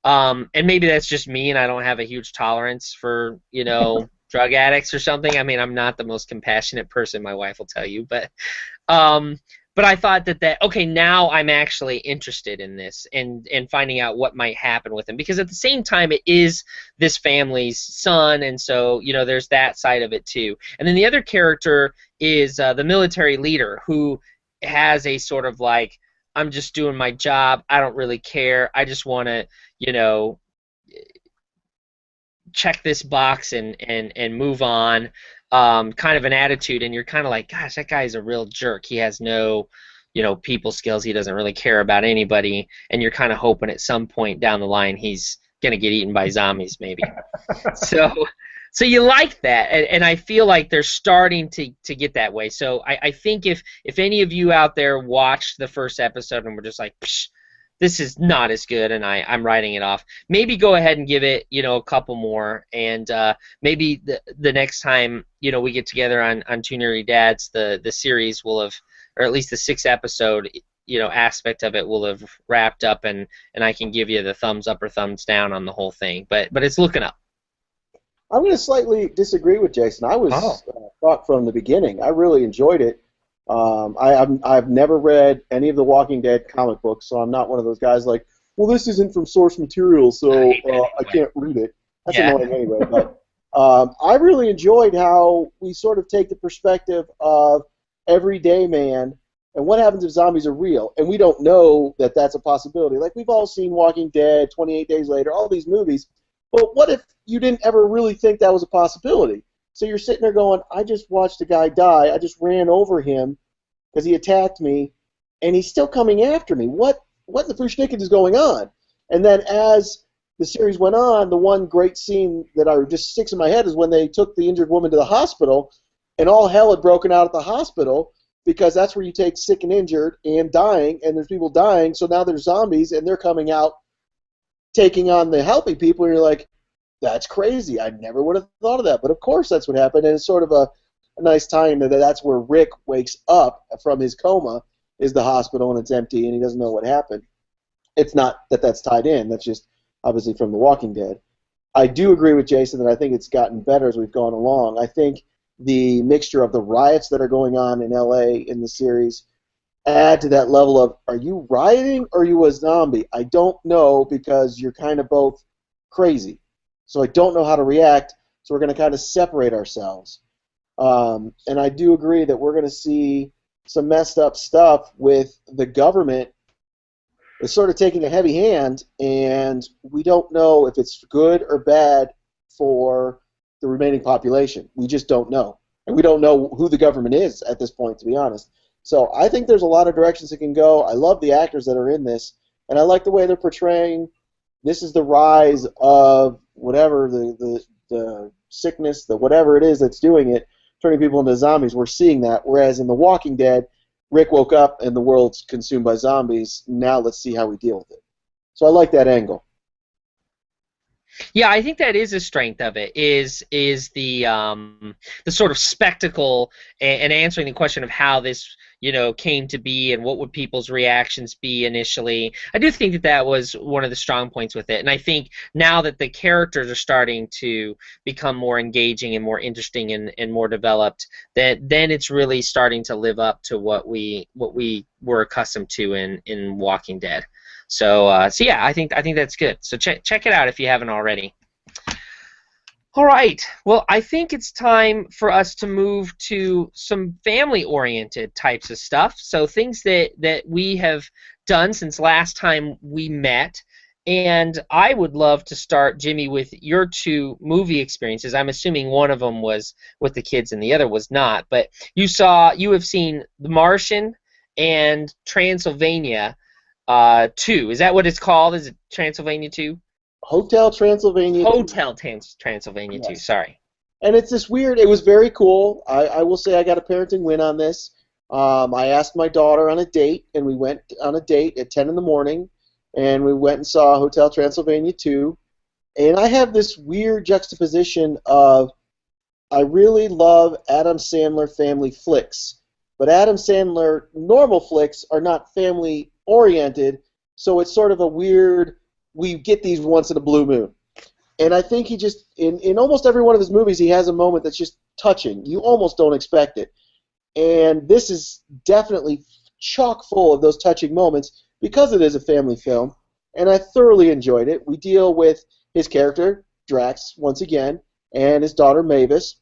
And maybe that's just me, and I don't have a huge tolerance for, you know, drug addicts or something. I mean, I'm not the most compassionate person, my wife will tell you, but I thought that okay, now I'm actually interested in this and finding out what might happen with him, because at the same time it is this family's son, and so, you know, there's that side of it too. And then the other character is the military leader, who has a sort of like, I'm just doing my job, I don't really care, I just want to, you know, check this box and move on, kind of an attitude. And you're kind of like, gosh, that guy's a real jerk. He has no, you know, people skills. He doesn't really care about anybody, and you're kind of hoping at some point down the line he's going to get eaten by zombies maybe. So you like that, and I feel like they're starting to get that way. So I think if any of you out there watched the first episode and were just like, psh, this is not as good, and I'm writing it off, maybe go ahead and give it, you know, a couple more, and maybe the next time, you know, we get together on Two Nerdy Dads, the series will have, or at least the 6 episode, you know, aspect of it will have wrapped up, and I can give you the thumbs up or thumbs down on the whole thing. But it's looking up. I'm going to slightly disagree with Jason. I was thought from the beginning. I really enjoyed it. I've never read any of the Walking Dead comic books, so I'm not one of those guys like, well, this isn't from source material, so I can't read it. That's annoying anyway. But I really enjoyed how we sort of take the perspective of everyday man And what happens if zombies are real? And we don't know that that's a possibility. Like, we've all seen Walking Dead, 28 Days Later, all these movies. But what if you didn't ever really think that was a possibility? So you're sitting there going, I just watched a guy die. I just ran over him because he attacked me, and he's still coming after me. What in the Frushnicket is going on? And then as the series went on, the one great scene that just sticks in my head is when they took the injured woman to the hospital, and all hell had broken out at the hospital, because that's where you take sick and injured and dying, and there's people dying, so now there's zombies, and they're coming out taking on the healthy people, and you're like, that's crazy. I never would have thought of that. But of course that's what happened, and it's sort of a nice time that that's where Rick wakes up from his coma, is the hospital, and it's empty, and he doesn't know what happened. It's not that that's tied in. That's just obviously from The Walking Dead. I do agree with Jason that I think it's gotten better as we've gone along. I think the mixture of the riots that are going on in LA in the series add to that level of, are you rioting or are you a zombie? I don't know, because you're kind of both crazy. So I don't know how to react, so we're going to kind of separate ourselves. And I do agree that we're going to see some messed up stuff with the government. It's sort of taking a heavy hand, and we don't know if it's good or bad for the remaining population. We just don't know. And we don't know who the government is at this point, to be honest. So I think there's a lot of directions it can go. I love the actors that are in this, and I like the way they're portraying this is the rise of whatever the sickness, the whatever it is that's doing it, turning people into zombies. We're seeing that, whereas in The Walking Dead, Rick woke up and the world's consumed by zombies. Now let's see how we deal with it. So I like that angle. Yeah, I think that is a strength of it, is the sort of spectacle and answering the question of how this came to be and what would people's reactions be initially. I do think that was one of the strong points with it, and I think now that the characters are starting to become more engaging and more interesting and more developed, then it's really starting to live up to what we were accustomed to in Walking Dead. So yeah, I think that's good. So check it out if you haven't already. All right. Well, I think it's time for us to move to some family-oriented types of stuff. So things that we have done since last time we met. And I would love to start, Jimmy, with your two movie experiences. I'm assuming one of them was with the kids and the other was not. But you have seen The Martian and Transylvania 2. Is that what it's called? Is it Transylvania 2? Hotel Transylvania. Transylvania 2, yes. sorry. And it's this weird, it was very cool. I will say I got a parenting win on this. I asked my daughter on a date, and we went on a date at 10 in the morning, and we went and saw Hotel Transylvania 2. And I have this weird juxtaposition of, I really love Adam Sandler family flicks, but Adam Sandler normal flicks are not family-oriented, so it's sort of a weird, we get these once in a blue moon. And I think he just, in almost every one of his movies, he has a moment that's just touching. You almost don't expect it. And this is definitely chock full of those touching moments because it is a family film, and I thoroughly enjoyed it. We deal with his character, Drax, once again, and his daughter, Mavis,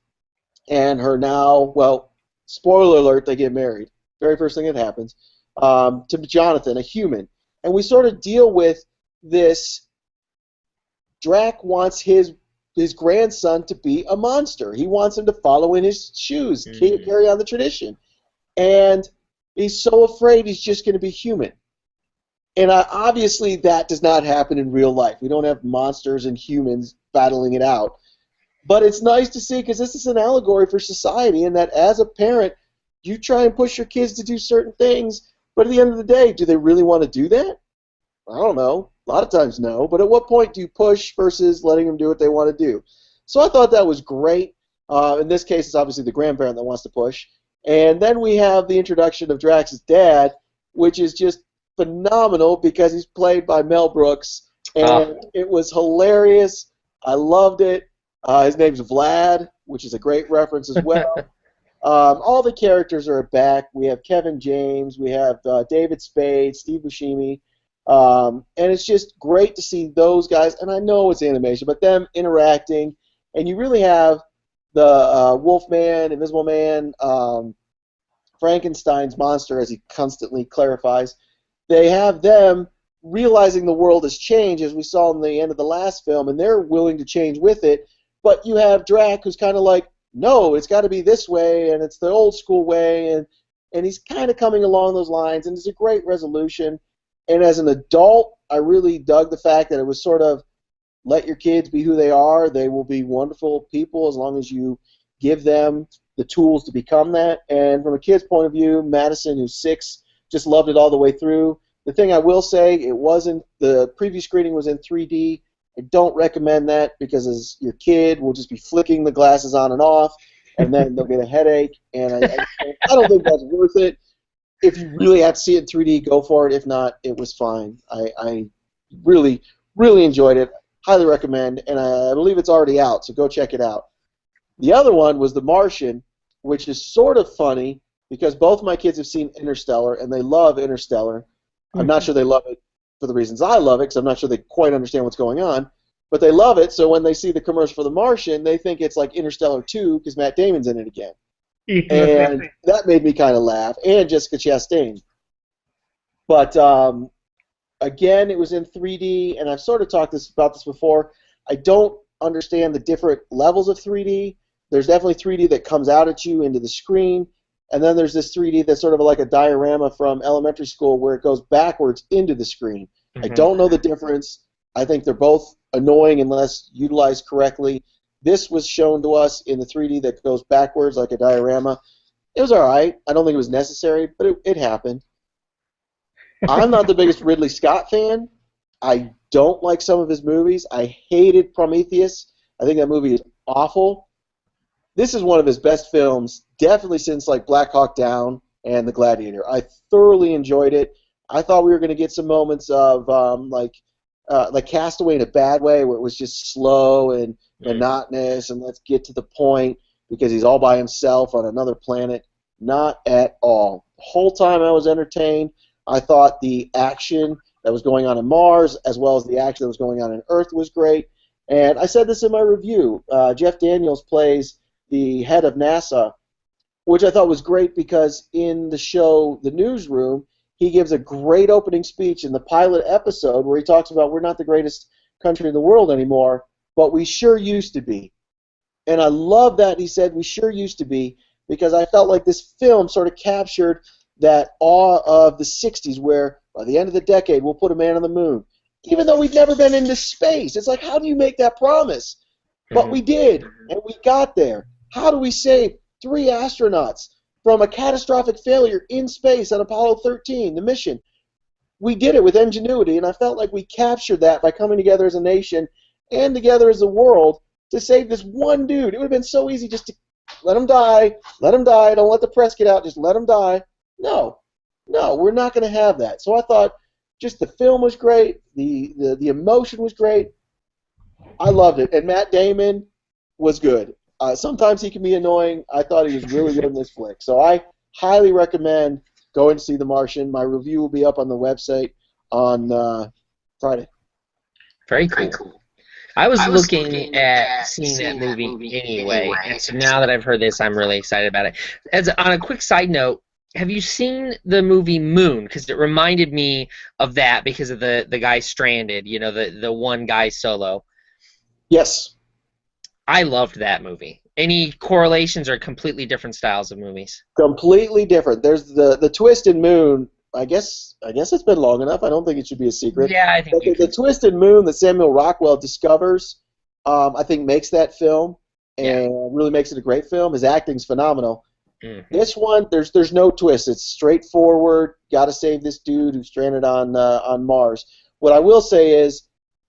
and her now, well, spoiler alert, they get married. Very first thing that happens. To Jonathan, a human. And we sort of deal with this. Drax wants his grandson to be a monster. He wants him to follow in his shoes, carry on the tradition. And he's so afraid he's just going to be human. And obviously that does not happen in real life. We don't have monsters and humans battling it out. But it's nice to see, because this is an allegory for society, and that as a parent, you try and push your kids to do certain things, but at the end of the day, do they really want to do that? I don't know. A lot of times no, but at what point do you push versus letting them do what they want to do? So I thought that was great. In this case, it's obviously the grandparent that wants to push. And then we have the introduction of Drax's dad, which is just phenomenal because he's played by Mel Brooks, and it was hilarious. I loved it. His name's Vlad, which is a great reference as well. All the characters are back. We have Kevin James, we have David Spade, Steve Buscemi. And it's just great to see those guys, and I know it's animation, but them interacting, and you really have the Wolfman, Invisible Man, Frankenstein's monster, as he constantly clarifies. They have them realizing the world has changed, as we saw in the end of the last film, and they're willing to change with it. But you have Drac, who's kind of like, no, it's got to be this way, and it's the old school way, and he's kind of coming along those lines, and it's a great resolution. And as an adult, I really dug the fact that it was sort of, let your kids be who they are. They will be wonderful people as long as you give them the tools to become that. And from a kid's point of view, Madison, who's 6, just loved it all the way through. The thing I will say, the preview screening was in 3D. I don't recommend that because as your kid will just be flicking the glasses on and off, and then they'll get a headache. And I don't think that's worth it. If you really have to see it in 3D, go for it. If not, it was fine. I really, really enjoyed it. Highly recommend, and I believe it's already out, so go check it out. The other one was The Martian, which is sort of funny because both my kids have seen Interstellar, and they love Interstellar. I'm not sure they love it for the reasons I love it, because I'm not sure they quite understand what's going on, but they love it, so when they see the commercial for The Martian, they think it's like Interstellar 2 because Matt Damon's in it again. And that made me kind of laugh, and Jessica Chastain. But again, it was in 3D, and I've sort of talked about this before. I don't understand the different levels of 3D. There's definitely 3D that comes out at you into the screen, and then there's this 3D that's sort of like a diorama from elementary school where it goes backwards into the screen. I don't know the difference. I think they're both annoying unless utilized correctly. This was shown to us in the 3D that goes backwards like a diorama. It was all right. I don't think it was necessary, but it happened. I'm not the biggest Ridley Scott fan. I don't like some of his movies. I hated Prometheus. I think that movie is awful. This is one of his best films, definitely since like Black Hawk Down and The Gladiator. I thoroughly enjoyed it. I thought we were going to get some moments of like Castaway in a bad way, where it was just slow and monotonous, and let's get to the point because he's all by himself on another planet. Not at all. The whole time I was entertained. I thought the action that was going on in Mars, as well as the action that was going on in Earth, was great. And I said this in my review. Jeff Daniels plays the head of NASA, which I thought was great because in the show The Newsroom, he gives a great opening speech in the pilot episode where he talks about we're not the greatest country in the world anymore, but we sure used to be. And I love that he said we sure used to be, because I felt like this film sort of captured that awe of the 60s where by the end of the decade we'll put a man on the moon. Even though we've never been into space. It's like, how do you make that promise? But we did, and we got there. How do we save 3 astronauts from a catastrophic failure in space on Apollo 13, the mission? We did it with ingenuity, and I felt like we captured that by coming together as a nation and together as a world to save this one dude. It would have been so easy just to let him die, don't let the press get out, just let him die. No, we're not going to have that. So I thought just the film was great, the emotion was great. I loved it, and Matt Damon was good. Sometimes he can be annoying. I thought he was really good in this flick. So I highly recommend going to see The Martian. My review will be up on the website on Friday. Very cool. I was looking at seeing that movie anyway, and so now that I've heard this, I'm really excited about it. On a quick side note, have you seen the movie Moon? Because it reminded me of that because of the guy stranded, the one guy solo. Yes. I loved that movie. Any correlations or completely different styles of movies? Completely different. There's the twist in Moon. I guess it's been long enough. I don't think it should be a secret. Yeah, I think the twist in Moon that Samuel Rockwell discovers, I think makes that film and really makes it a great film. His acting's phenomenal. Mm-hmm. This one, there's no twist. It's straightforward. Got to save this dude who's stranded on Mars. What I will say is,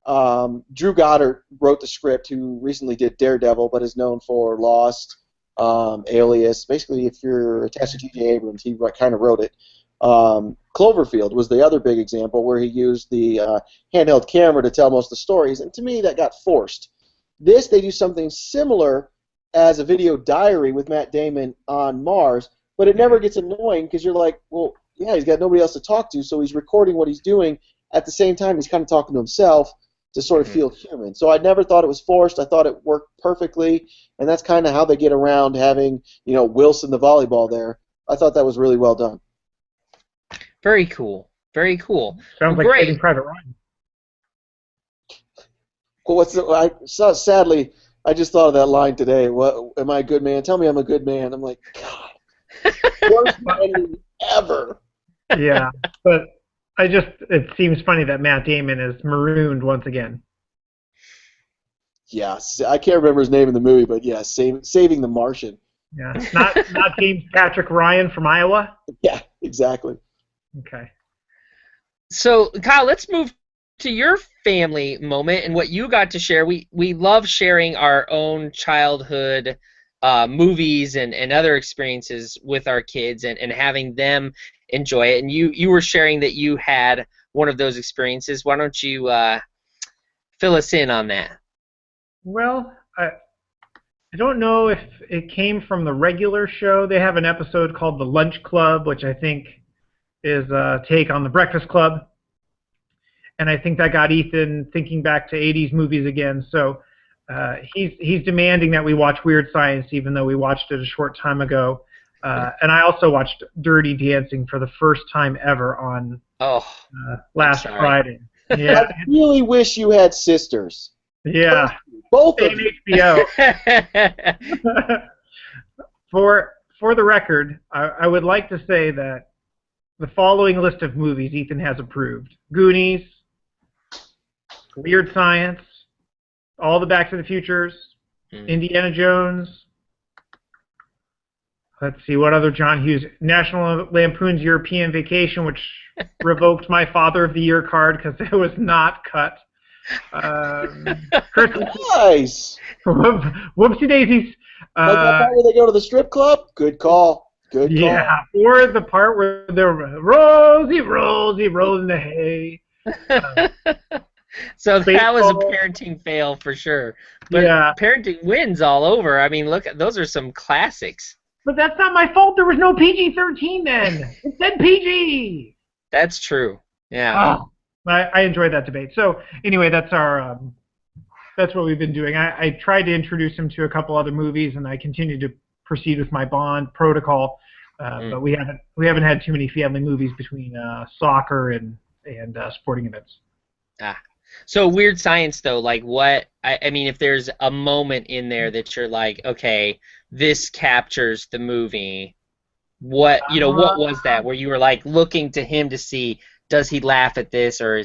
Drew Goddard wrote the script, who recently did Daredevil, but is known for Lost, Alias. Basically, if you're attached to J.J. Abrams, he kind of wrote it. Cloverfield was the other big example where he used the handheld camera to tell most of the stories, and to me that got forced. This, they do something similar as a video diary with Matt Damon on Mars, but it never gets annoying because you're like, well, yeah, he's got nobody else to talk to, so he's recording what he's doing. At the same time, he's kind of talking to himself to sort of feel human. So I never thought it was forced. I thought it worked perfectly, and that's kind of how they get around having, Wilson the volleyball there. I thought that was really well done. Very cool. Very cool. Sounds like Great. Saving Private Ryan. Well, sadly, I just thought of that line today. What am I a good man? Tell me I'm a good man. I'm like, God, worst ending ever. Yeah, but it seems funny that Matt Damon is marooned once again. Yes, I can't remember his name in the movie, but yeah, saving the Martian. Yeah, not James Patrick Ryan from Iowa. Yeah, exactly. Okay. So, Kyle, let's move to your family moment and what you got to share. We love sharing our own childhood movies and other experiences with our kids and having them enjoy it. And you were sharing that you had one of those experiences. Why don't you fill us in on that? Well, I don't know if it came from the regular show. They have an episode called The Lunch Club, which I think is a take on The Breakfast Club. And I think that got Ethan thinking back to 80s movies again. So he's demanding that we watch Weird Science, even though we watched it a short time ago. And I also watched Dirty Dancing for the first time ever on last Friday. Yeah. I really wish you had sisters. Yeah. Both of you. HBO. For the record, I would like to say that the following list of movies Ethan has approved: Goonies, Weird Science, all the Back to the Futures, Indiana Jones. Let's see, what other John Hughes? National Lampoon's European Vacation, which revoked my Father of the Year card because it was not cut. Nice. Whoopsie daisies. Like that part where they go to the strip club? Good call. Good call. Yeah, or the part where they're Rosie, rolling the hay. So that was a parenting fail for sure. But yeah. Parenting wins all over. I mean, look, those are some classics. But that's not my fault. There was no PG-13 then. It said PG. That's true. Yeah. Oh, I enjoyed that debate. So anyway, that's that's what we've been doing. I tried to introduce him to a couple other movies, and I continue to proceed with my Bond protocol. But we haven't had too many family movies between soccer and sporting events. So Weird Science, though, like what? I mean, if there's a moment in there that you're like, okay, this captures the movie. What what was that? Where you were like looking to him to see, does he laugh at this or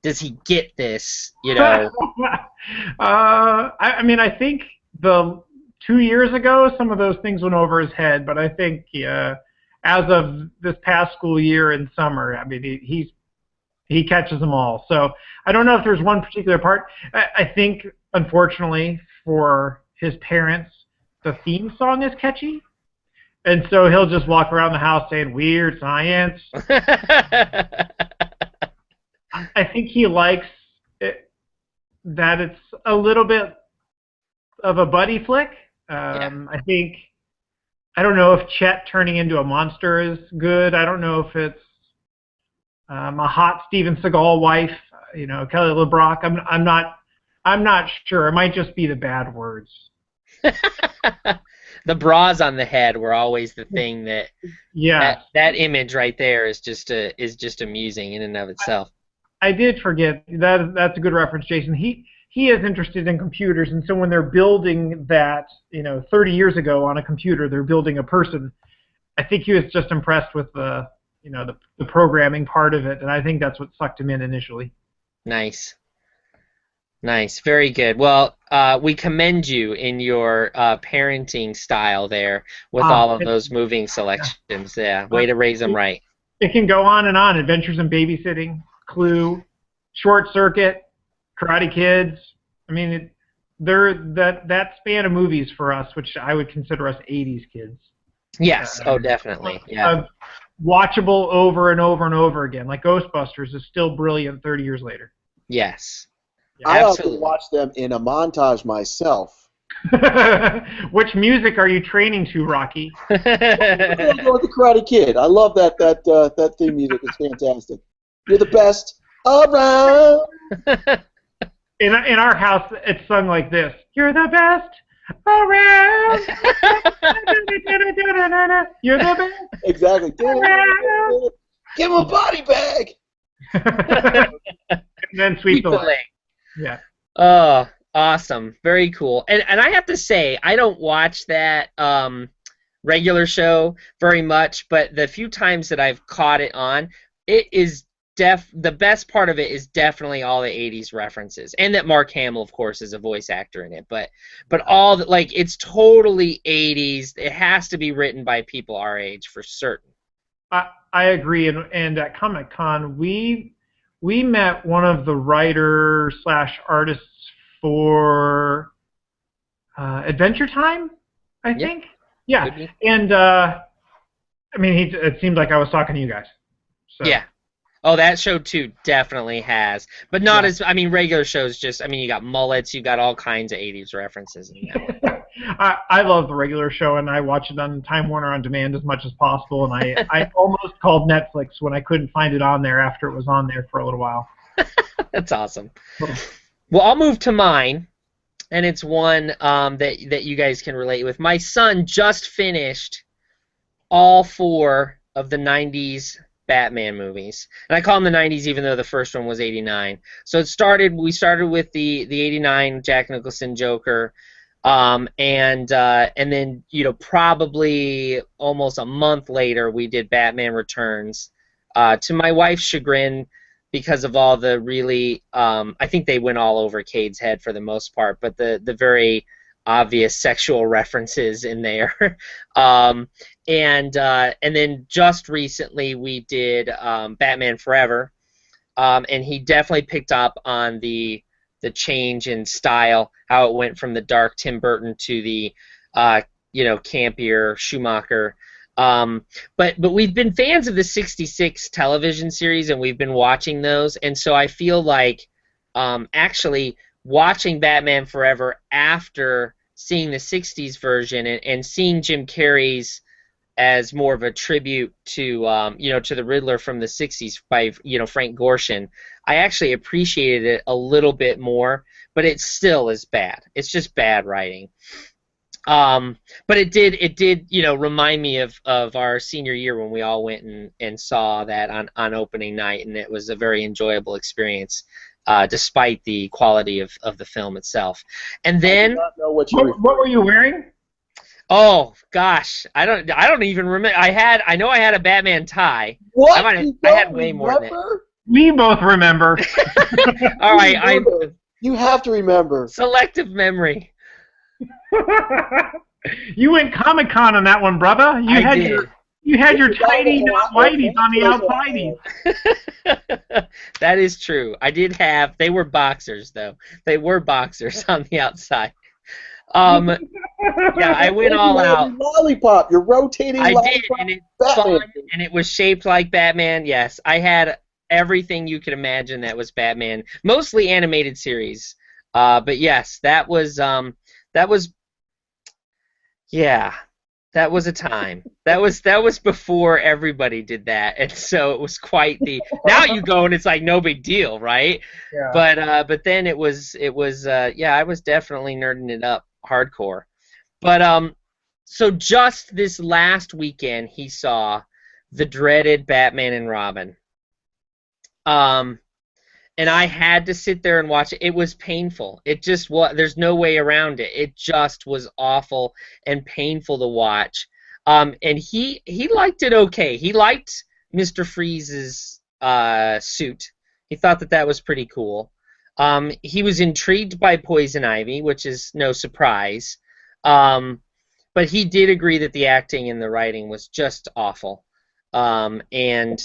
does he get this? I mean, I think 2 years ago, some of those things went over his head, but I think as of this past school year in summer, I mean, he catches them all. So I don't know if there's one particular part. I think, unfortunately, for his parents, the theme song is catchy, and so he'll just walk around the house saying "Weird Science." I think he likes it, that it's a little bit of a buddy flick. I don't know if Chet turning into a monster is good. I don't know if it's a hot Steven Seagal wife, Kelly LeBrock. I'm not sure. It might just be the bad words. The bras on the head were always the thing that that image right there is just amusing in and of itself. I did forget that. That's a good reference, Jason. He is interested in computers, and so when they're building that, 30 years ago on a computer, they're building a person. I think he was just impressed with the programming part of it, and I think that's what sucked him in initially. Nice, very good. Well, we commend you in your parenting style there with all of those moving selections. Yeah, way to raise them right. It can go on and on. Adventures in Babysitting, Clue, Short Circuit, Karate Kids. I mean, that span of movies for us, which I would consider us 80s kids. Yes. Definitely. Yeah. Watchable over and over and over again. Like Ghostbusters is still brilliant 30 years later. Yes. Yeah, I often watch them in a montage myself. Which music are you training to, Rocky? I'm going to go with the Karate Kid. I love that theme music. It's fantastic. You're the best around. In our house, it's sung like this: "You're the best Around. You're the best. Exactly. Around. Give him a body bag. And then sweep the leg. Yeah. Oh, awesome. Very cool. And I have to say, I don't watch that regular show very much, but the few times that I've caught it on, it is the best part of it is definitely all the 80s references. And that Mark Hamill, of course, is a voice actor in it. But all the, like, it's totally 80s. It has to be written by people our age for certain. I agree, and at Comic-Con, we met one of the writer/artists for Adventure Time, I think. Yeah, and I mean, it seemed like I was talking to you guys. So. Yeah. Oh, that show too definitely has, but not as. I mean, regular shows just. I mean, you got mullets, you got all kinds of 80s references in that. I love the regular show, and I watch it on Time Warner on demand as much as possible. And I almost called Netflix when I couldn't find it on there after it was on there for a little while. That's awesome. Well, I'll move to mine, and it's one that you guys can relate with. My son just finished all 4 of the 90s Batman movies. And I call them the 90s even though the first one was 89. So we started with the 89 Jack Nicholson Joker, and then, you know, probably almost a month later we did Batman Returns, to my wife's chagrin because of all the really, I think they went all over Cade's head for the most part, but the very obvious sexual references in there. And then just recently we did Batman Forever, and he definitely picked up on the change in style, how it went from the dark Tim Burton to the campier Schumacher. But we've been fans of the 66 television series, and we've been watching those, and so I feel like actually watching Batman Forever after seeing the 60s version and seeing Jim Carrey's as more of a tribute to to the Riddler from the 60s by Frank Gorshin, I actually appreciated it a little bit more, but it still is bad. It's just bad writing. But it did remind me of our senior year when we all went and saw that on opening night, and it was a very enjoyable experience, despite the quality of the film itself. And then, I do not know what were you wearing? Oh gosh, I don't even remember. I know I had a Batman tie. What? I had way more than that. We both remember. All right, you have to remember. Selective memory. You went Comic-Con on that one, brother. You had your tidy, not whiteys on the outsideys. That is true. I did have. They were boxers, though. They were boxers on the outside. Yeah, I went all out. Lollipop, you're rotating. I lollipop did, and it's Batman. fun, and it was shaped like Batman. Yes, I had everything you could imagine that was Batman, mostly animated series. But yes, that was a time. That was before everybody did that, and so it was quite the. Now you go and it's like no big deal, right? Yeah. But then it was I was definitely nerding it up hardcore. But so just this last weekend he saw the dreaded Batman and Robin. And I had to sit there and watch it. It was painful. It just was. There's no way around it. It just was awful and painful to watch. And he liked it okay. He liked Mr. Freeze's suit. He thought that was pretty cool. He was intrigued by Poison Ivy, which is no surprise. But he did agree that the acting and the writing was just awful. And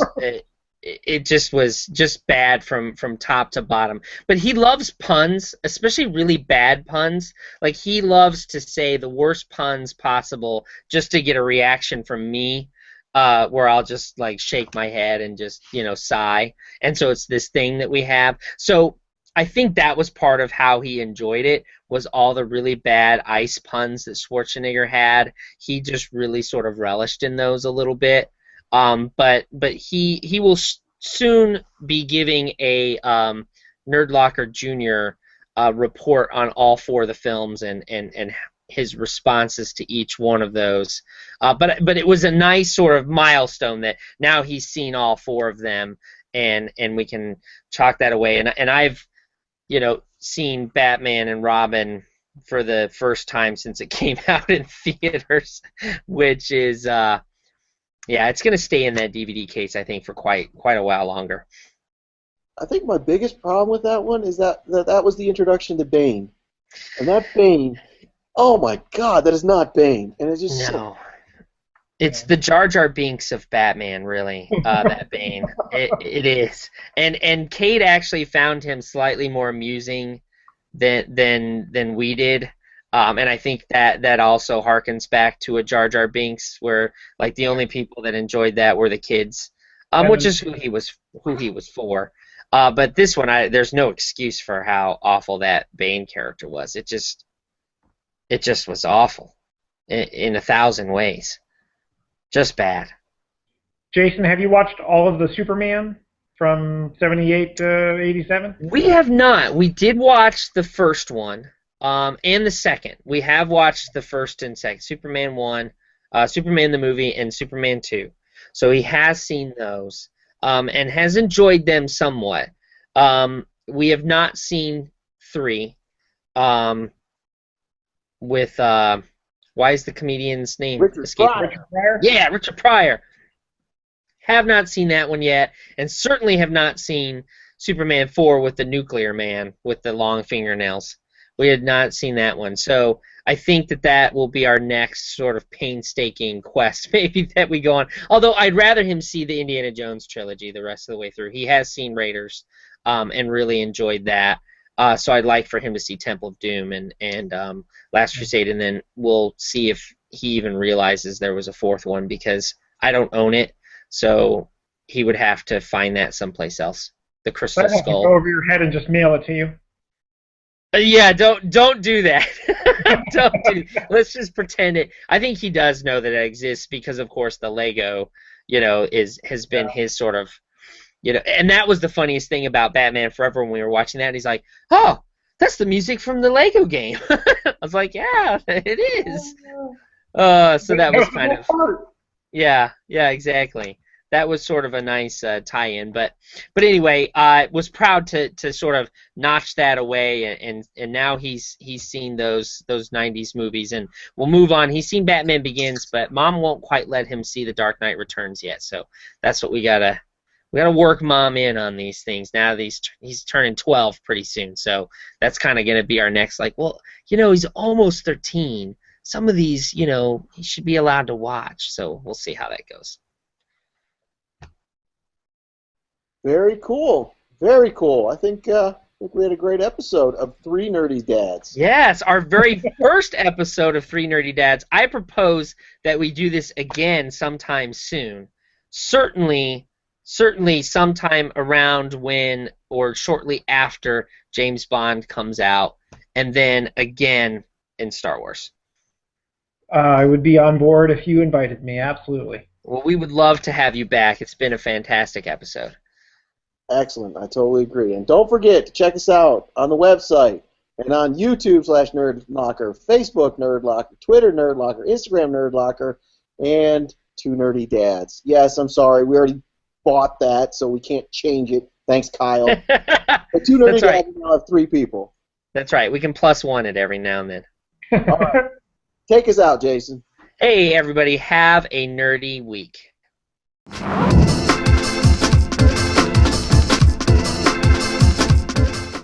it just was just bad from top to bottom. But he loves puns, especially really bad puns. Like, he loves to say the worst puns possible just to get a reaction from me, where I'll just like shake my head and just sigh. And so it's this thing that we have. So I think that was part of how he enjoyed it, was all the really bad ice puns that Schwarzenegger had. He just really sort of relished in those a little bit. But he will soon be giving a Nerdlocker Jr. Report on all 4 of the films and his responses to each one of those. But it was a nice sort of milestone that now he's seen all 4 of them, and we can chalk that away. And I've seen Batman and Robin for the first time since it came out in theaters, which is it's going to stay in that DVD case, I think, for quite a while longer. I think my biggest problem with that one is that was the introduction to Bane, and that Bane, oh my God, that is not Bane, and it's just no. It's the Jar Jar Binks of Batman, really. That Bane, it is, and Kate actually found him slightly more amusing than we did, and I think that also harkens back to a Jar Jar Binks, where like the only people that enjoyed that were the kids, which is who he was for. But this one, there's no excuse for how awful that Bane character was. It just was awful in 1,000 ways. Just bad. Jason, have you watched all of the Superman from 78 to 87? We have not. We did watch the first one and the second. We have watched the first and second. Superman 1, Superman the movie, and Superman 2. So he has seen those and has enjoyed them somewhat. We have not seen 3 with... why is the comedian's name escaping? Richard Pryor? Yeah, Richard Pryor. Have not seen that one yet, and certainly have not seen Superman 4 with the nuclear man with the long fingernails. We had not seen that one. So I think that will be our next sort of painstaking quest, maybe, that we go on. Although I'd rather him see the Indiana Jones trilogy the rest of the way through. He has seen Raiders and really enjoyed that. So I'd like for him to see Temple of Doom and Last Crusade, and then we'll see if he even realizes there was a 4th one, because I don't own it, so he would have to find that someplace else. The Crystal I'd have Skull. to go over your head and just mail it to you. Yeah, don't do that. Let's just pretend it. I think he does know that it exists because, of course, the Lego, has been his sort of. And that was the funniest thing about Batman Forever when we were watching that. He's like, "Oh, that's the music from the Lego game." I was like, "Yeah, it is." So that was kind of, yeah, exactly. That was sort of a nice tie-in, but anyway, was proud to sort of notch that away, and now he's seen those 90s movies, and we'll move on. He's seen Batman Begins, but Mom won't quite let him see The Dark Knight Returns yet, so that's what we gotta work Mom in on these things. Now he's turning 12 pretty soon, so that's kind of going to be our next, he's almost 13. Some of these, he should be allowed to watch, so we'll see how that goes. Very cool. Very cool. I think we had a great episode of 3 Nerdy Dads. Yes, our very first episode of 3 Nerdy Dads. I propose that we do this again sometime soon. Certainly sometime around when or shortly after James Bond comes out, and then again in Star Wars. I would be on board if you invited me, absolutely. Well, we would love to have you back. It's been a fantastic episode. Excellent. I totally agree. And don't forget to check us out on the website and on YouTube/Nerdlocker, Facebook Nerdlocker, Twitter Nerdlocker, Instagram Nerdlocker, and 2 Nerdy Dads. Yes, I'm sorry. We already bought that, so we can't change it. Thanks, Kyle. But 2 Nerdy Dads now have 3 people. That's right. We can +1 it every now and then. All right. Take us out, Jason. Hey, everybody. Have a nerdy week.